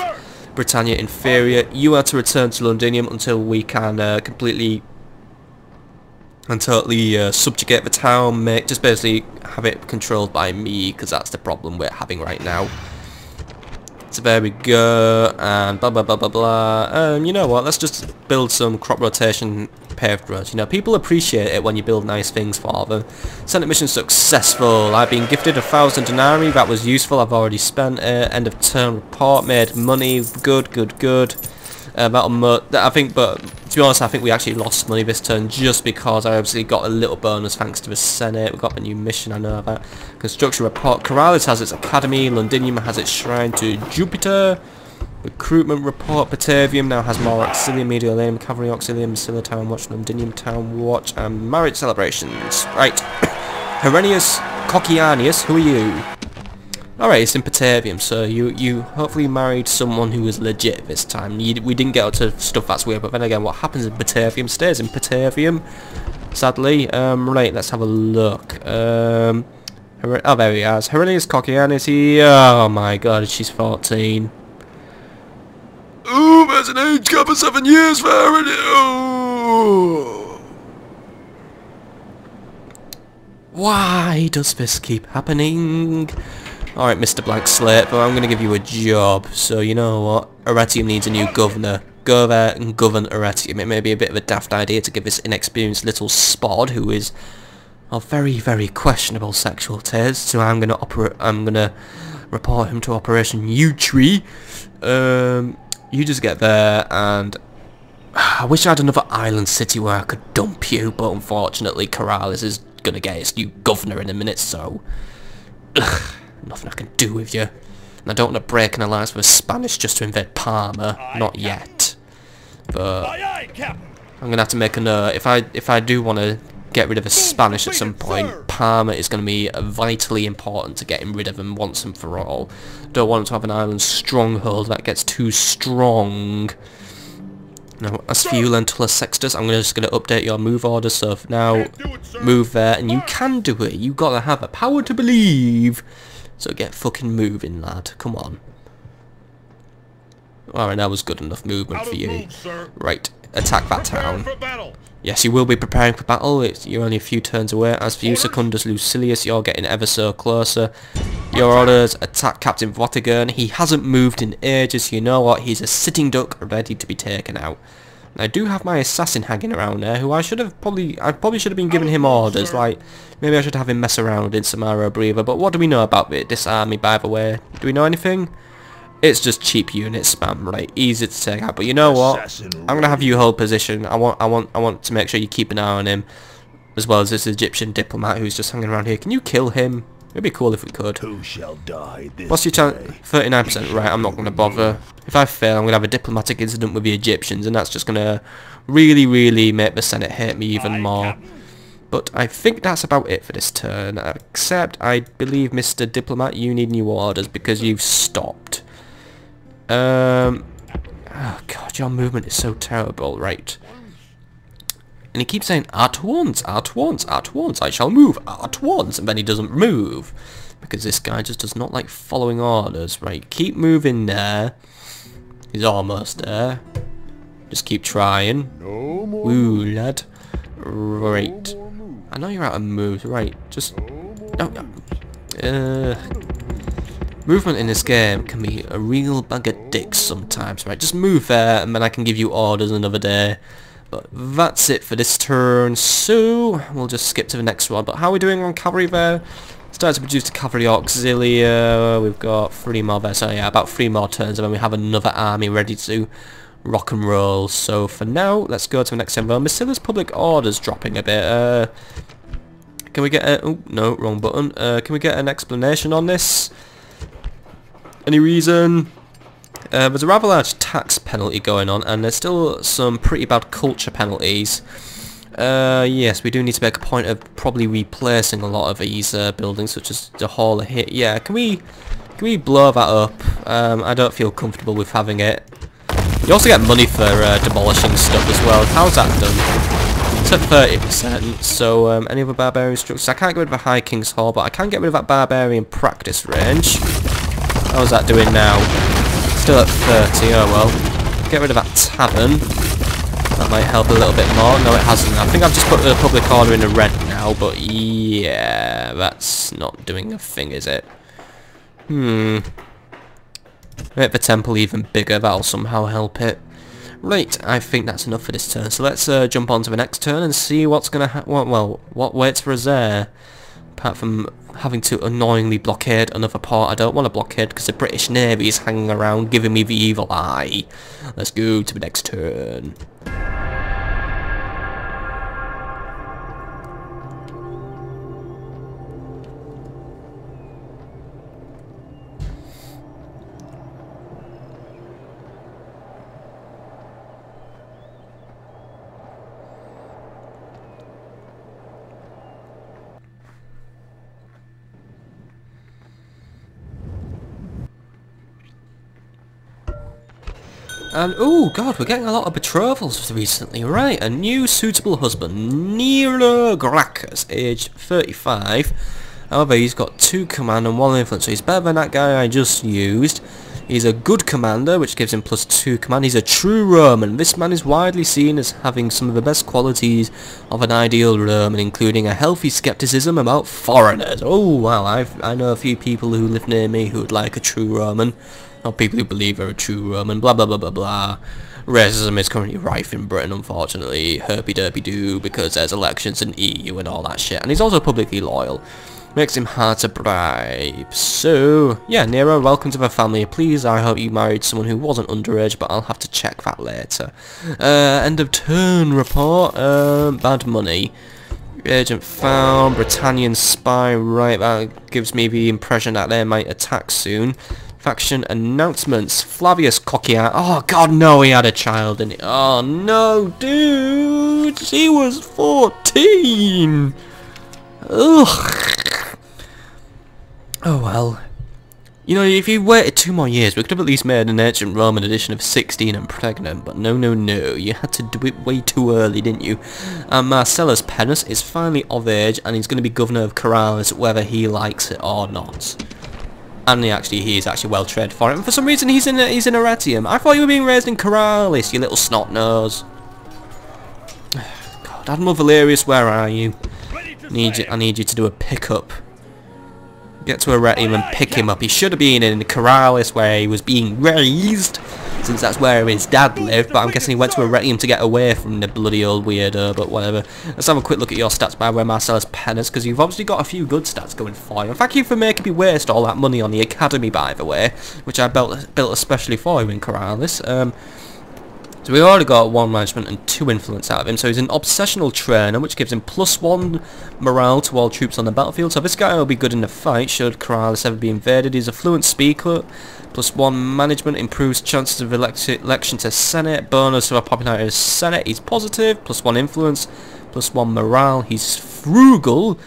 Britannia Inferior. You are to return to Londinium until we can completely and totally subjugate the town, just basically have it controlled by me, because that's the problem we're having right now. So there we go, and blah blah blah blah blah. You know what, let's just build some crop rotation paved roads. You know, people appreciate it when you build nice things for them. Senate mission successful. I've been gifted 1,000 denarii, that was useful, I've already spent it. End of term report, made money, good. I think, but to be honest, I think we actually lost money this turn just because I obviously got a little bonus thanks to the Senate. We got the new mission, I know that. Construction report. Corrales has its academy. Londinium has its shrine to Jupiter. Recruitment report. Batavium now has more Auxillia, medial aim, cavalry Auxillia, Auxillia Town Watch, Londinium Town Watch, and marriage celebrations. Right. Herennius Cocceianus, who are you? Alright, it's in Batavium, so you hopefully married someone who was legit this time. We didn't get out to stuff that's weird, but then again, what happens in Batavium stays in Batavium, sadly. Right, let's have a look. Oh, there he is. Herennius Cocceianus, oh my god, she's 14. Ooh, there's an age gap of 7 years for Herennius. Oh. Why does this keep happening? Alright, Mr. Blank Slate, but I'm going to give you a job. So, you know what? Arretium needs a new governor. Go there and govern Arretium. It may be a bit of a daft idea to give this inexperienced little spod, who is of very, very questionable sexual taste. So I'm going to report him to Operation U-Tree. You just get there, and I wish I had another island city where I could dump you, but unfortunately Corrales is going to get its new governor in a minute, so... Ugh. Nothing I can do with you. And I don't want to break an alliance with the Spanish just to invade Parma. Not yet. But I'm gonna have to make a note. If I do want to get rid of the Spanish at some point, Parma is going to be vitally important to getting rid of them once and for all. Don't want to have an island stronghold that gets too strong. Now, as for you, Lentulus Sextus, I'm just going to update your move order, so now move there, and you can do it. You got to have the power to believe. So get fucking moving, lad. Come on. Alright, that was good enough movement for you. Right, attack that town. Yes, you will be preparing for battle. You're only a few turns away. As for you, Secundus Lucilius, you're getting ever so closer. Your orders, attack Captain Vortigern. He hasn't moved in ages. You know what? He's a sitting duck ready to be taken out. I do have my assassin hanging around there, who I probably should have been giving him orders, like, maybe I should have him mess around in Samara Breather, but what do we know about this army, by the way? Do we know anything? It's just cheap unit spam, right, easy to take out, but you know what? I'm gonna have you hold position. I want to make sure you keep an eye on him, as well as this Egyptian diplomat who's just hanging around here. Can you kill him? It'd be cool if we could. Who shall die this What's your chance? 39%. Right, I'm not going to bother. If I fail, I'm going to have a diplomatic incident with the Egyptians, and that's just going to really, really make the Senate hate me even more. But I think that's about it for this turn. Except, I believe, Mr. Diplomat, you need new orders because you've stopped. Oh God, your movement is so terrible. Right. And he keeps saying, at once, at once, at once, I shall move, at once, and then he doesn't move. Because this guy just does not like following orders. Right, keep moving there. He's almost there. Just keep trying. No more. Ooh, lad. Right. I know you're out of moves, right, just... Movement in this game can be a real bag of dicks sometimes, right? Just move there, and then I can give you orders another day. But that's it for this turn, so we'll just skip to the next one. But how are we doing on cavalry there? Started to produce the cavalry Auxillia. We've got 3 more there, so yeah, about 3 more turns, and then we have another army ready to rock and roll. So for now, let's go to the next turn. Well, Massilla's public order's dropping a bit. Can we get a... Oh, no, wrong button. Can we get an explanation on this? Any reason? There's a rather large tax penalty going on, and there's still some pretty bad culture penalties. Yes, we do need to make a point of probably replacing a lot of these buildings, such as the Hall of Hit. Yeah, can we blow that up? I don't feel comfortable with having it. You also get money for demolishing stuff as well. How's that done? It's at 30%, so any other barbarian structures? I can't get rid of a High King's Hall, but I can get rid of that barbarian practice range. How's that doing now? Still at 30, oh well. Get rid of that tavern. That might help a little bit more. No, it hasn't. I think I've just put the public order in the red now, but yeah, that's not doing a thing, is it? Make the temple even bigger, that'll somehow help it. Right, I think that's enough for this turn, so let's jump on to the next turn and see what's gonna what waits for us there. Apart from having to annoyingly blockade another port. I don't want to blockade because the British Navy is hanging around giving me the evil eye. Let's go to the next turn. And, oh god, we're getting a lot of betrothals recently. Right, a new suitable husband, Nero Gracchus, aged 35. However, he's got 2 command and 1 influence, so he's better than that guy I just used. He's a good commander, which gives him +2 command. He's a true Roman. This man is widely seen as having some of the best qualities of an ideal Roman, including a healthy skepticism about foreigners. Oh, wow, I know a few people who live near me who would like a true Roman. Not people who believe they're a true Roman, blah blah blah blah blah. Racism is currently rife in Britain, unfortunately. Herpy-derpy-doo, because there's elections in EU and all that shit. And he's also publicly loyal. Makes him hard to bribe. So, yeah, Nero, welcome to the family. Please, I hope you married someone who wasn't underage, but I'll have to check that later. End of turn report. Bad money. Agent found. Britannian spy. Right, that gives me the impression that they might attack soon. Faction announcements. Flavius Cocky-eyed. Oh god, no, he had a child in it. Oh no, dude, she was 14. Ugh. Oh well. You know, if you waited 2 more years, we could have at least made an ancient Roman edition of 16 and pregnant, but no, no, no, you had to do it way too early, didn't you? And Marcellus Pennus is finally of age, and he's going to be governor of Corrales, whether he likes it or not. And he is actually well trained for it. And for some reason, he's in Arretium. I thought you were being raised in Corrales, you little snot nose. God, Admiral Valerius, where are you? I need you to do a pickup. Get to Arretium and pick him up. He should have been in Corrales, where he was being raised, since that's where his dad lived. But I'm guessing he went to Arretium to get away from the bloody old weirdo. But whatever. Let's have a quick look at your stats, by the way, Marcellus Pennus, because you've obviously got a few good stats going for you. And thank you for making me waste all that money on the academy, by the way, which I built especially for you in Corrales. So we already got 1 management and 2 influence out of him. So he's an obsessional trainer, which gives him +1 morale to all troops on the battlefield. So this guy will be good in the fight should Corrales ever be invaded. He's a fluent speaker. +1 management, improves chances of election to Senate. Bonus of a popularity in Senate. He's positive. +1 influence. +1 morale. He's frugal,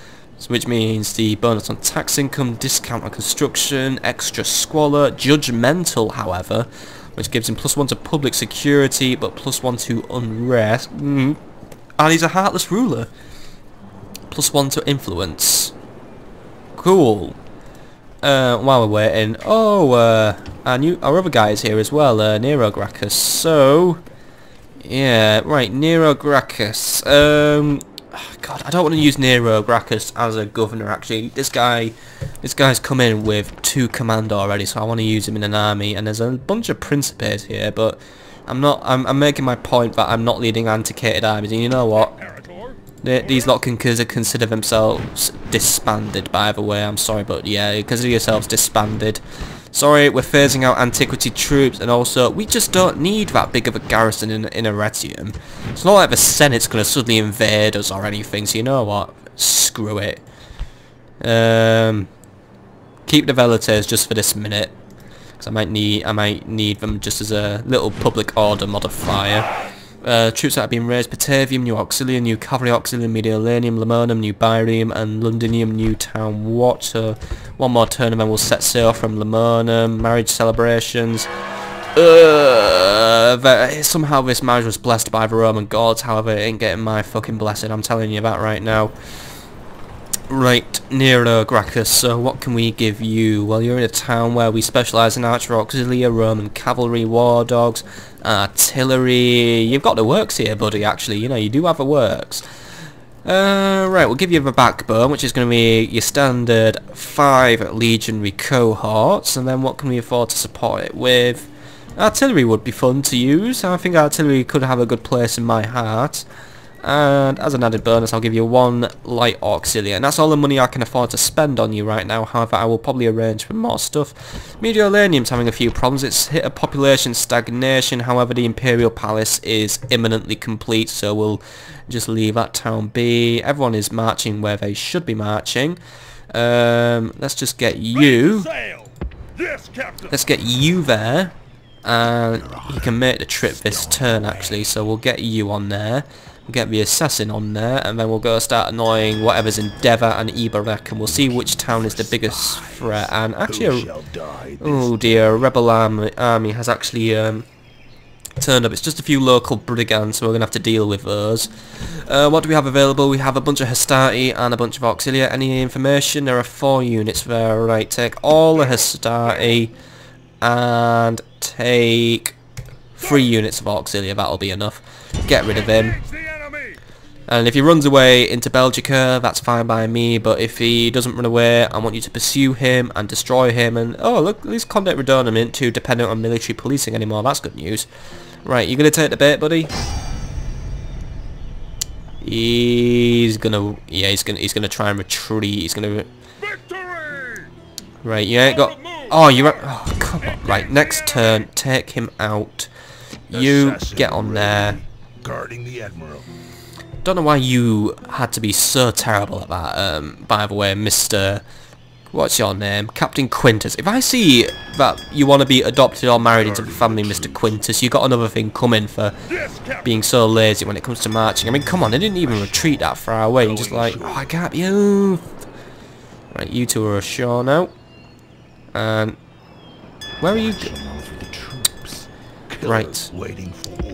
which means the bonus on tax income, discount on construction, extra squalor. Judgmental, however, which gives him +1 to public security, but +1 to unrest. And he's a heartless ruler. +1 to influence. Cool. While we're waiting, our other guy is here as well, Nero Gracchus. So, yeah, right, Nero Gracchus. God, I don't want to use Nero Gracchus as a governor. Actually, this guy's come in with 2 command already, so I want to use him in an army. And there's a bunch of principes here, but I'm making my point that I'm not leading antiquated armies. And you know what? These lot can consider themselves disbanded. By the way, I'm sorry, but yeah, consider yourselves disbanded. Sorry, we're phasing out antiquity troops, and also, we just don't need that big of a garrison in Arretium. It's not like the Senate's going to suddenly invade us or anything, so you know what? Screw it. Keep the Velites just for this minute, because I might need them just as a little public order modifier. Troops that have been raised: Batavium, new Auxillia, new cavalry Auxillia, Mediolanium, Lemonium, new Barium, and Londinium, new town watch. So 1 more turn and then we'll set sail from Lemonium. Marriage celebrations. Somehow this marriage was blessed by the Roman gods, however it ain't getting my fucking blessing, I'm telling you that right now. Right, Nero Gracchus, so what can we give you? Well, you're in a town where we specialise in archer auxiliary, Roman cavalry, war dogs, artillery. You've got the works here, buddy, actually, you know, you do have the works. Alright, we'll give you the backbone, which is going to be your standard 5 legionary cohorts, and then what can we afford to support it with? Artillery would be fun to use. I think artillery could have a good place in my heart. And as an added bonus, I'll give you 1 light auxiliary, and that's all the money I can afford to spend on you right now. However, I will probably arrange for more stuff. Mediolanum's having a few problems. It's hit a population stagnation. However, the Imperial Palace is imminently complete, so we'll just leave that town be. Everyone is marching where they should be marching. Let's just get you. Let's get you there, and you can make the trip this turn actually. So we'll get you on there. Get the assassin on there, and then we'll go start annoying whatever's in Deva and Ibarak, and we'll see which town is the biggest threat. And actually, oh dear, a rebel army has actually turned up. It's just a few local brigands, so we're going to have to deal with those. What do we have available? We have a bunch of Hastati and a bunch of Auxilia. Any information? There are 4 units there. Right, take all the Hastati and take 3 units of Auxilia. That'll be enough. Get rid of him. And if he runs away into Belgica, that's fine by me, but if he doesn't run away, I want you to pursue him and destroy him. And oh look, at least Conde Redonum isn't too dependent on military policing anymore. That's good news. Right, you gonna take the bait, buddy? He's gonna try and retreat. He's gonna. Right, you ain't got. Oh, you're. Oh, come on. Right, next turn, take him out. You get on there. Guarding the Admiral. Don't know why you had to be so terrible at that. By the way, Mr. What's your name? Captain Quintus. If I see that you want to be adopted or married into the family, Mr. Quintus, you got another thing coming for being so lazy when it comes to marching. I mean, come on, they didn't even retreat that far away. You're just like, oh, I can't be. Right, you two are ashore now. And where are you? Right.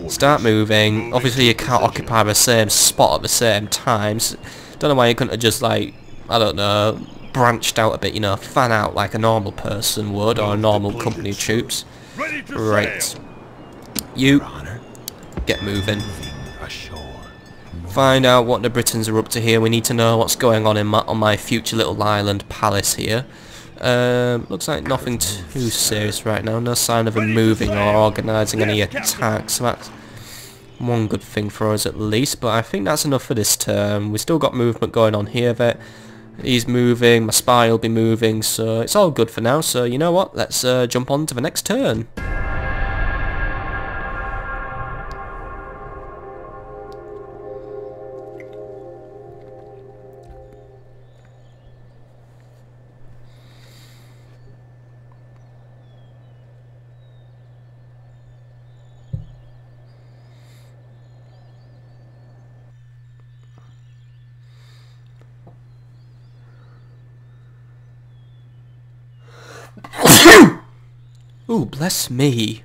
Start moving. Obviously you can't occupy the same spot at the same time. So, don't know why you couldn't have just like, I don't know, branched out a bit, you know, fan out like a normal person would, or a normal company of troops. Right. You get moving. Find out what the Britons are up to here. We need to know what's going on in my future little island palace here. Looks like nothing too serious right now. No sign of him moving or organising any attacks. So that's one good thing for us at least. But I think that's enough for this turn. We've still got movement going on here. That he's moving. My spy will be moving. So it's all good for now. So you know what? Let's jump on to the next turn. Ooh, bless me.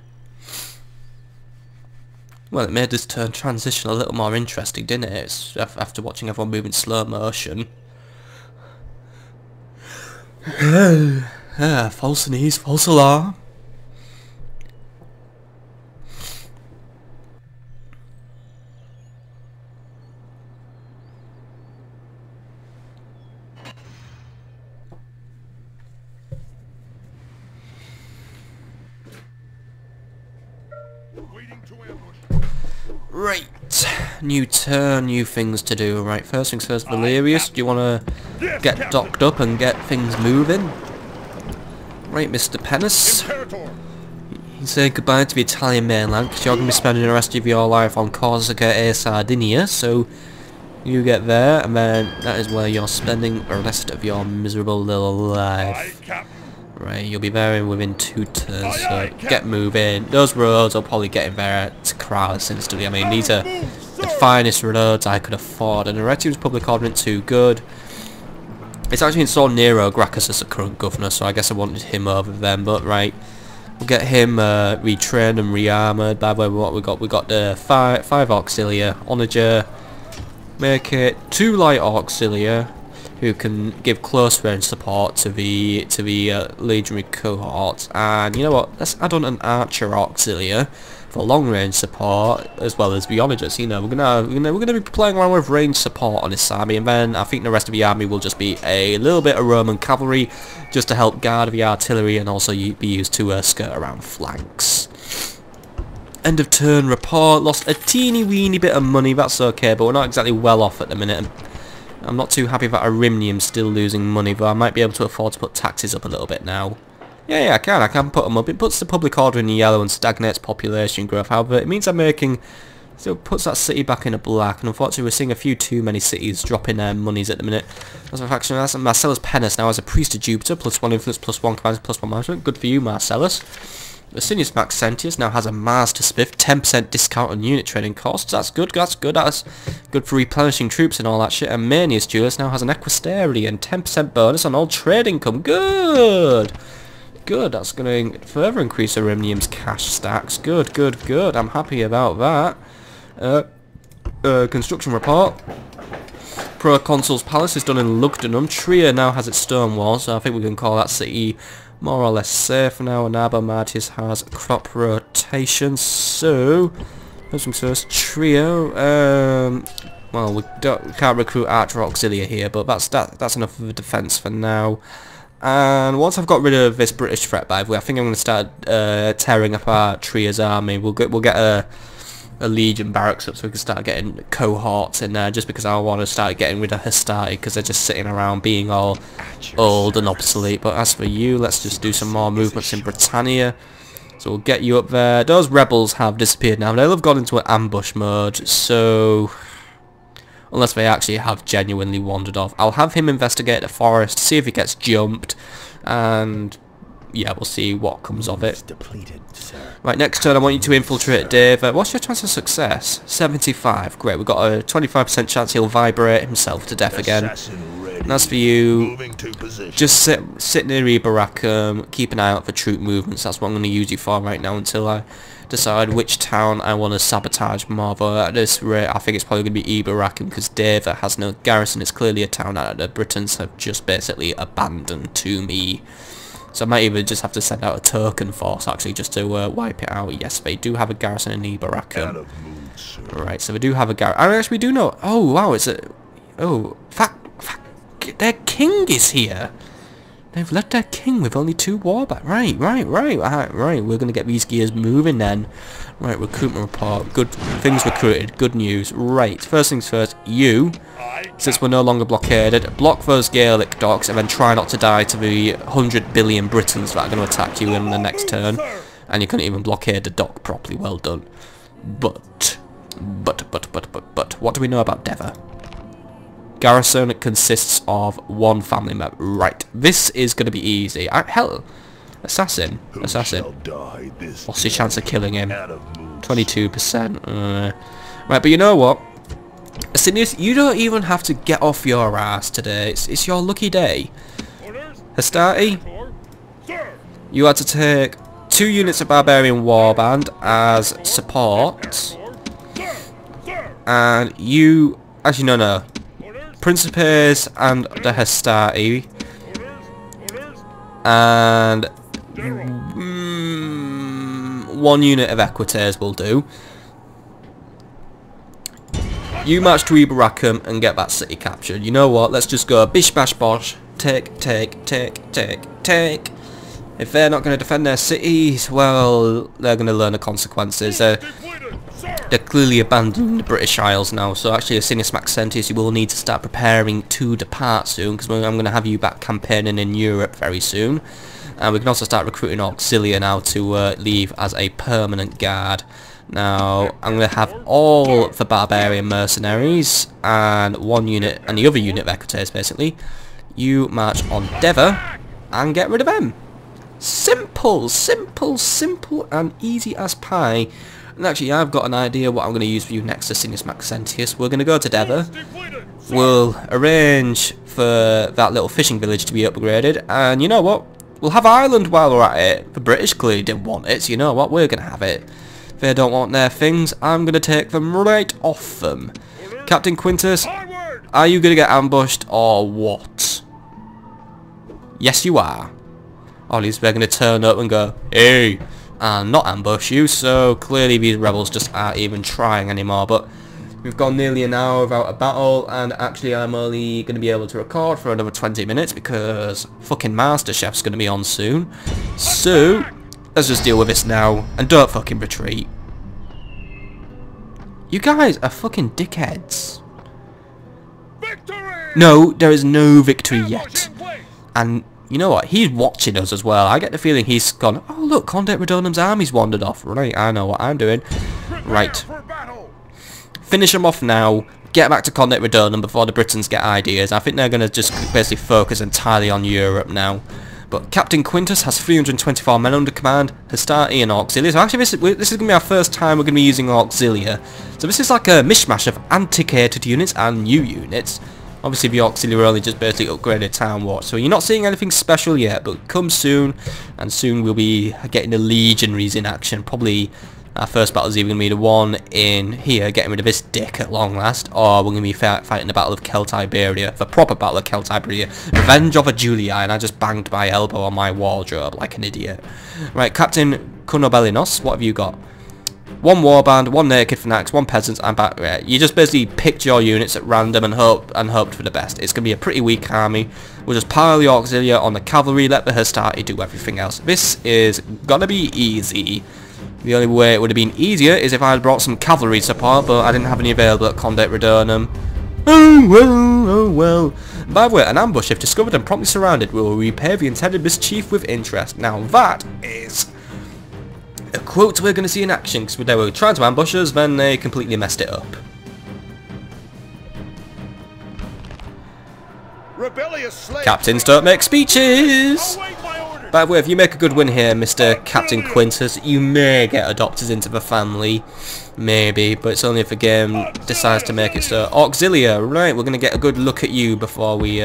Well, it made this turn transition a little more interesting, didn't it? It's after watching everyone move in slow motion. False knees, false alarm. Right, new turn, new things to do. Right, first things first, Valerius, do you want to get docked up and get things moving? Right, Mr. Pennis. You say goodbye to the Italian mainland, because you're going to be spending the rest of your life on Corsica and Sardinia, so you get there, and then that is where you're spending the rest of your miserable little life. Right, you'll be there within 2 turns, so get moving. Those roads will probably get in there to crowds instantly. I mean, these are the finest roads I could afford, and the Retium's public order isn't too good. It's actually installed Nero Gracchus as the current governor, so I guess I wanted him over them, but right. We'll get him retrained and rearmoured. By the way, what we got? We got the 5 Auxilia, Onager, make it 2 light Auxilia. who can give close range support to the legionary cohort. And you know what? Let's add on an archer Auxillia for long range support as well as biologists. You know, we're gonna be playing around with range support on this army, and then I think the rest of the army will just be a little bit of Roman cavalry just to help guard the artillery and also be used to skirt around flanks. End of turn report. Lost a teeny weeny bit of money. That's okay, but we're not exactly well off at the minute. I'm not too happy that Arimnium's still losing money, but I might be able to afford to put taxes up a little bit now. Yeah, I can put them up. It puts the public order in yellow and stagnates population growth. However, it means still puts that city back in a black, and unfortunately we're seeing a few too many cities dropping their monies at the minute. As a faction, Marcellus Pennus now has a priest of Jupiter, +1 influence, +1 command, +1 management. Good for you, Marcellus. Asinius Maxentius now has a Mars to Spiff, 10% discount on unit training costs. That's good, that's good for replenishing troops and all that shit. And Manius Julius now has an Equestrian, 10% bonus on all trade income. Good! Good, that's going to further increase Arimnium's cash stacks. Good. I'm happy about that. Construction report. Proconsul's palace is done in Lugdunum. Trier now has its stone walls, so I think we can call that city more or less safe now. And Abomatius has crop rotation. So, first things first, Trio. Well, we can't recruit Archer Auxilia here, but that's enough of a defence for now. And once I've got rid of this British threat, by the way, I think I'm going to start tearing apart Tria's army. We'll get a legion barracks up so we can start getting cohorts in there, just because I want to start getting rid of Hastati because they're just sitting around being all old and obsolete. But as for you, let's just do some more movements in Britannia. So we'll get you up there. Those rebels have disappeared now. They'll have gone into an ambush mode, so unless they actually have genuinely wandered off. I'll have him investigate the forest, see if he gets jumped, and yeah, we'll see what comes of it. Right, next turn I want you to infiltrate Dave. What's your chance of success? 75. Great, we've got a 25% chance he'll vibrate himself to death again. And as for you, just sit near Ibaracum, keep an eye out for troop movements. That's what I'm going to use you for right now until I decide which town I want to sabotage more. But at this rate, I think it's probably going to be Ibaracum because Dave has no garrison. It's clearly a town that the Britons have just basically abandoned to me. So I might even just have to send out a token force actually just to wipe it out. Yes, they do have a garrison in Ibaracum. Right, so they do have a garrison. Actually, we do know. Oh wow, it's a. Oh, their king is here. They've left their king with only 2 warbats. Right. We're gonna get these gears moving then. Right, recruitment report. Good things recruited. Good news. Right, first things first. You, since we're no longer blockaded, block those Gaelic docks and then try not to die to the 100 billion Britons that are going to attack you in the next turn. And you couldn't even blockade the dock properly. Well done. But, what do we know about Deva? Garrison consists of 1 family member. Right, this is going to be easy. Hell, assassin. What's the chance of killing him? 22%. Right, but you know what? Asinius, you don't even have to get off your ass today. It's your lucky day. Hastati, you had to take 2 units of Barbarian Warband as support. And you... Actually, no. Principes and the Hastati. And 1 unit of Equites will do. You march to Ibaracum and get that city captured. You know what? Let's just go bish bash bosh. Take. If they're not going to defend their cities, well, they're going to learn the consequences. They're clearly abandoning the British Isles now, so actually Asinius Maxentius, you will need to start preparing to depart soon, because I'm going to have you back campaigning in Europe very soon. And we can also start recruiting Auxilia now to leave as a permanent guard. Now, I'm going to have all the Barbarian Mercenaries, and 1 unit, and the other unit of Equites basically. You march on Deva, and get rid of them. Simple, and easy as pie. And actually, I've got an idea what I'm going to use for you next, Asinius Maxentius. We're going to go to Deva. We'll arrange for that little fishing village to be upgraded. And you know what? We'll have Ireland while we're at it. The British clearly didn't want it, so you know what? We're going to have it. If they don't want their things, I'm going to take them right off them. Captain Quintus, Are you going to get ambushed or what? Yes, you are. Or at least they're going to turn up and go, hey, and not ambush you. So clearly these rebels just aren't even trying anymore. But we've gone nearly an hour without a battle, and actually I'm only going to be able to record for another 20 minutes because fucking MasterChef's going to be on soon. So let's just deal with this now and don't fucking retreat. You guys are fucking dickheads. Victory! No, there is no victory yet. And you know what? He's watching us as well. I get the feeling he's gone, oh look, Conde Redonum's army's wandered off. Right, I know what I'm doing. Right. Finish them off now. Get back to Conde Redonum before the Britons get ideas. I think they're going to just basically focus entirely on Europe now. But Captain Quintus has 324 men under command, Hastati and Auxillia. So actually this is going to be our first time we're going to be using Auxillia. So this is like a mishmash of antiquated units and new units. Obviously the Auxillia are only just basically upgraded Town Watch. So you're not seeing anything special yet, but come soon. And soon we'll be getting the legionaries in action. Probably our first battle is either going to be the one in here, getting rid of this dick at long last, or we're going to be fighting the Battle of Celtiberia, the proper Battle of Celtiberia, Revenge of a Julii, and I just banged my elbow on my wardrobe like an idiot. Right, Captain Cunobelinos, what have you got? One warband, one naked fanatics, one peasants, and back. Yeah, you just basically picked your units at random and hoped for the best. It's going to be a pretty weak army. We'll just pile the Auxilia on the cavalry, let the Hastati do everything else. This is going to be easy. The only way it would have been easier is if I had brought some cavalry support, but I didn't have any available at Conde Redonum. Oh well, oh well. By the way, an ambush, if discovered and promptly surrounded, will repay the intended mischief with interest. Now that is a quote we're going to see in action, because they were trying to ambush us, then they completely messed it up. Captains don't make speeches! By the way, if you make a good win here, Mr. Captain Quintus, you may get adopted into the family. Maybe, but it's only if the game decides to make it so. Auxilia, right, we're going to get a good look at you before we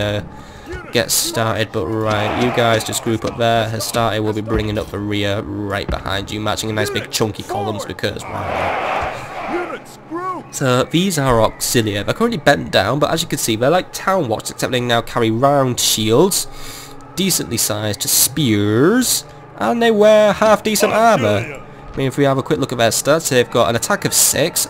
get started. But right, you guys just group up there. Hastati will be bringing up the rear right behind you, matching a nice big chunky columns because why not? So these are Auxilia. They're currently bent down, but as you can see, they're like Town Watch, except they now carry round shields, decently sized spears, and they wear half decent armour. I mean, if we have a quick look at their stats, they've got an attack of 6,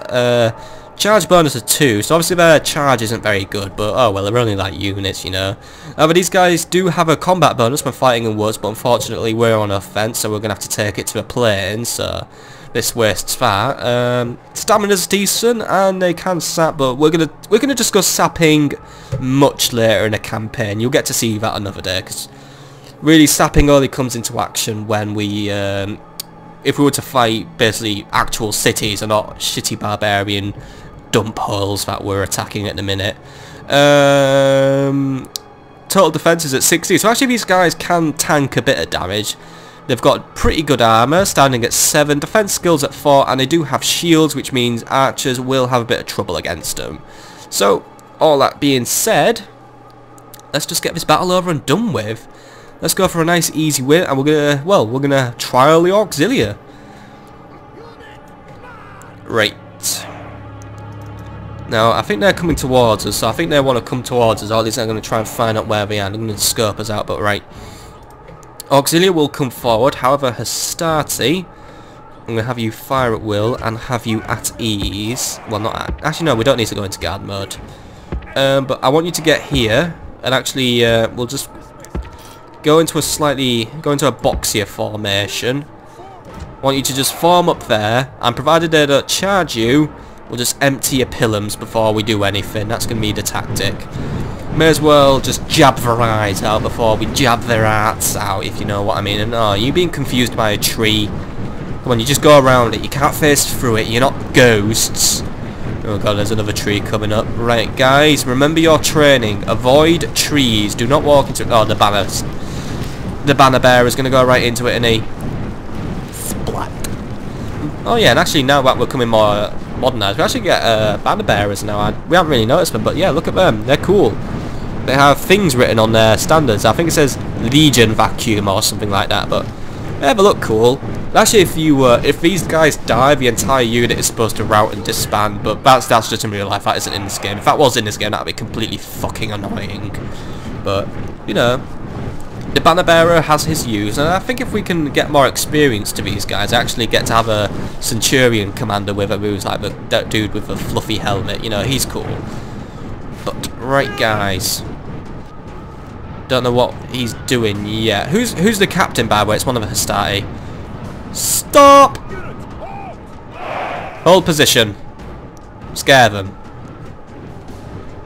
charge bonus of 2, so obviously their charge isn't very good, but oh well, they're only like units, you know. But these guys do have a combat bonus when fighting in woods, but unfortunately we're on offense, so we're going to have to take it to a plain, so this wastes that. Stamina's decent, and they can sap, but we're gonna discuss sapping much later in a campaign. You'll get to see that another day, because really sapping only comes into action when we if we were to fight basically actual cities and not shitty barbarian dump holes that we're attacking at the minute. Total defense is at 60, so actually these guys can tank a bit of damage. They've got pretty good armour, standing at 7, defense skills at 4, and they do have shields, which means archers will have a bit of trouble against them. So, all that being said, let's just get this battle over and done with. Let's go for a nice easy win, and we're gonna trial the Auxilia. Right. Now, I think they're coming towards us, so I think they want to come towards us, or at least they're going to try and find out where they are. They're going to scope us out, but right. Auxilia will come forward, however, Hastati, I'm going to have you fire at will and have you at ease. Well, not at, actually no, we don't need to go into guard mode. But I want you to get here, and actually we'll just go into a boxier formation. I want you to just form up there, and provided they don't charge you, we'll just empty your pillums before we do anything. That's going to be the tactic. May as well just jab their eyes out before we jab their hearts out, if you know what I mean. And oh, you being confused by a tree. Come on, you just go around it. You can't face through it. You're not ghosts. Oh god, there's another tree coming up. Right, guys, remember your training. Avoid trees. Do not walk into it. Oh, the banner bearer is going to go right into it, and he splat. Oh yeah, and actually now that we're coming more modernised, we actually get banner bearers now. We haven't really noticed them, but yeah, look at them. They're cool. They have things written on their standards. I think it says Legion Vacuum or something like that, but yeah, they look cool. Actually, if these guys die, the entire unit is supposed to rout and disband, but that's just in real life, that isn't in this game. If that was in this game, that would be completely fucking annoying. But, you know, the banner bearer has his use, and I think if we can get more experience to these guys, actually get to have a Centurion commander with him, who's like that dude with the fluffy helmet, you know, he's cool. But, right guys, don't know what he's doing yet. Who's the captain, by the way? It's one of the Hastati. Stop! Hold position. Scare them.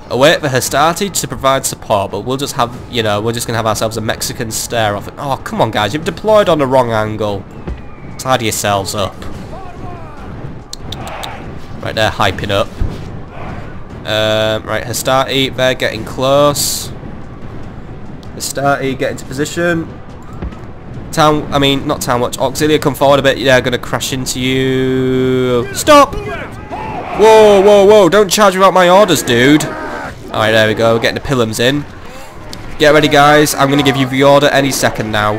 Await the Hastati to provide support, but we'll just have, you know, we're just going to have ourselves a Mexican stare off. Oh, come on, guys. You've deployed on the wrong angle. Tidy yourselves up. Right there, hyping up. Right, Hastati, they're getting close. Hastati, get into position. Not Town Watch. Auxillia, come forward a bit. Yeah, gonna crash into you. Stop! Whoa, whoa, whoa! Don't charge without my orders, dude. Alright, there we go. Getting the Pilums in. Get ready, guys. I'm gonna give you the order any second now.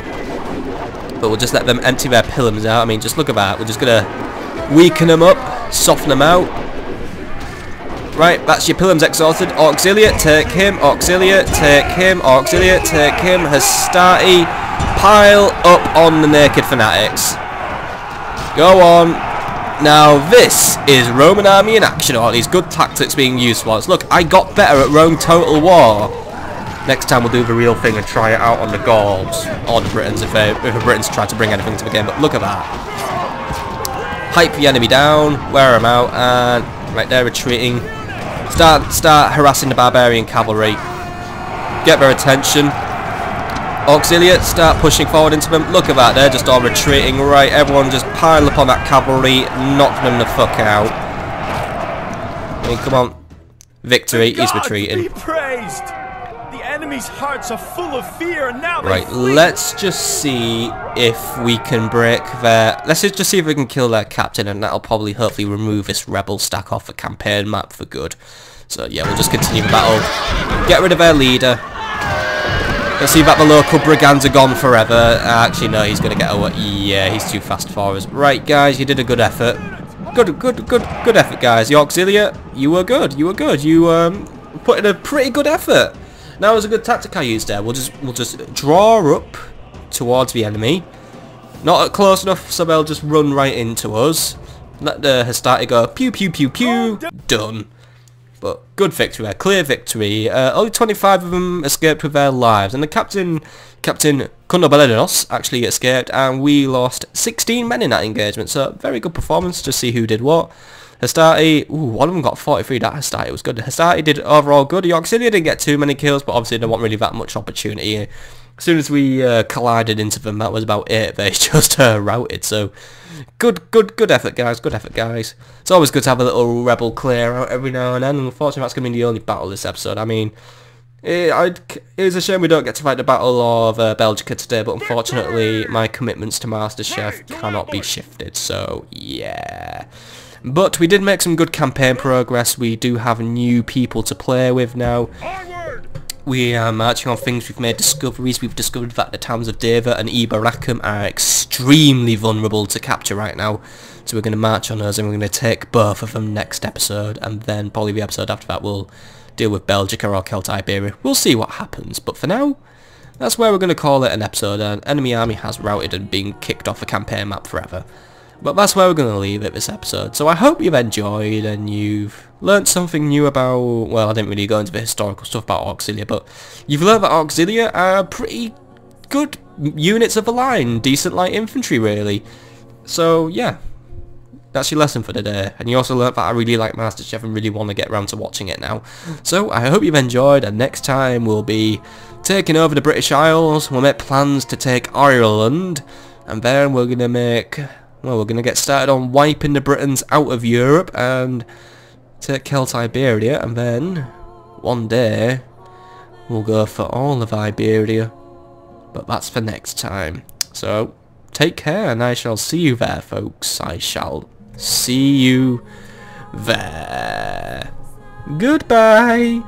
But we'll just let them empty their Pilums out. I mean, just look at that. We're just gonna weaken them up, soften them out. Right, that's your Pilums exhausted. Auxilia, take him. Auxilia, take him. Auxilia, take him. Hastati, pile up on the naked fanatics. Go on. Now this is Roman army in action. All these good tactics being used for us. Look, I got better at Rome Total War. Next time we'll do the real thing and try it out on the Gauls or the Britons if the Britons try to bring anything to the game. But look at that. Hype the enemy down, wear them out, and right there retreating. Start harassing the barbarian cavalry. Get their attention. Auxilia, start pushing forward into them. Look at that, they're just all retreating. Right, everyone just pile up on that cavalry, knock them the fuck out. I mean, come on. Victory, he's retreating. Be praised. The enemy's hearts are full of fear, and now right, let's just see if we can break their... Let's just see if we can kill their captain, and that'll probably hopefully remove this rebel stack off the campaign map for good. So yeah, we'll just continue the battle. Get rid of their leader. Let's see that the local brigands are gone forever. Actually, no, he's going to get away. Yeah, he's too fast for us. Right, guys, you did a good effort. Good effort, guys. The Auxilia, you were good. You were good. You put in a pretty good effort. Now, it was a good tactic I used there. We'll just draw up towards the enemy. Not close enough, so they'll just run right into us. Let the Hastati go. Pew, pew, pew, pew. Done. But good victory, a clear victory. Only 25 of them escaped with their lives, and the Captain Kundobelenos actually escaped, and we lost 16 men in that engagement. So very good performance. Just see who did what. Hastati, one of them got 43. That Hastati was good. Hastati did overall good. The Auxilia didn't get too many kills, but obviously there wasn't really that much opportunity. As soon as we collided into them, that was about it. They just routed. So good effort, guys. Good effort, guys. It's always good to have a little rebel clear out every now and then. Unfortunately, that's going to be the only battle this episode. I mean, it is a shame we don't get to fight the Battle of Belgica today, but unfortunately, my commitments to MasterChef cannot be shifted. So yeah. But we did make some good campaign progress. We do have new people to play with now. We are marching on things. We've made discoveries. We've discovered that the towns of Deva and Ibaracum are extremely vulnerable to capture right now. So we're going to march on those, and we're going to take both of them next episode. And then probably the episode after that we'll deal with Belgica or Celta Iberia. We'll see what happens. But for now, that's where we're going to call it an episode. An enemy army has routed and been kicked off a campaign map forever. But that's where we're going to leave it this episode. So I hope you've enjoyed and you've learnt something new about... Well, I didn't really go into the historical stuff about Auxilia, but you've learnt that Auxilia are pretty good units of the line. Decent light infantry, really. So, yeah. That's your lesson for today. And you also learnt that I really like MasterChef and really want to get around to watching it now. So, I hope you've enjoyed, and next time we'll be taking over the British Isles. We'll make plans to take Ireland, and then we're going to make... Well, we're going to get started on wiping the Britons out of Europe and take Celta Iberia, and then one day we'll go for all of Iberia. But that's for next time. So, take care, and I shall see you there, folks. I shall see you there. Goodbye.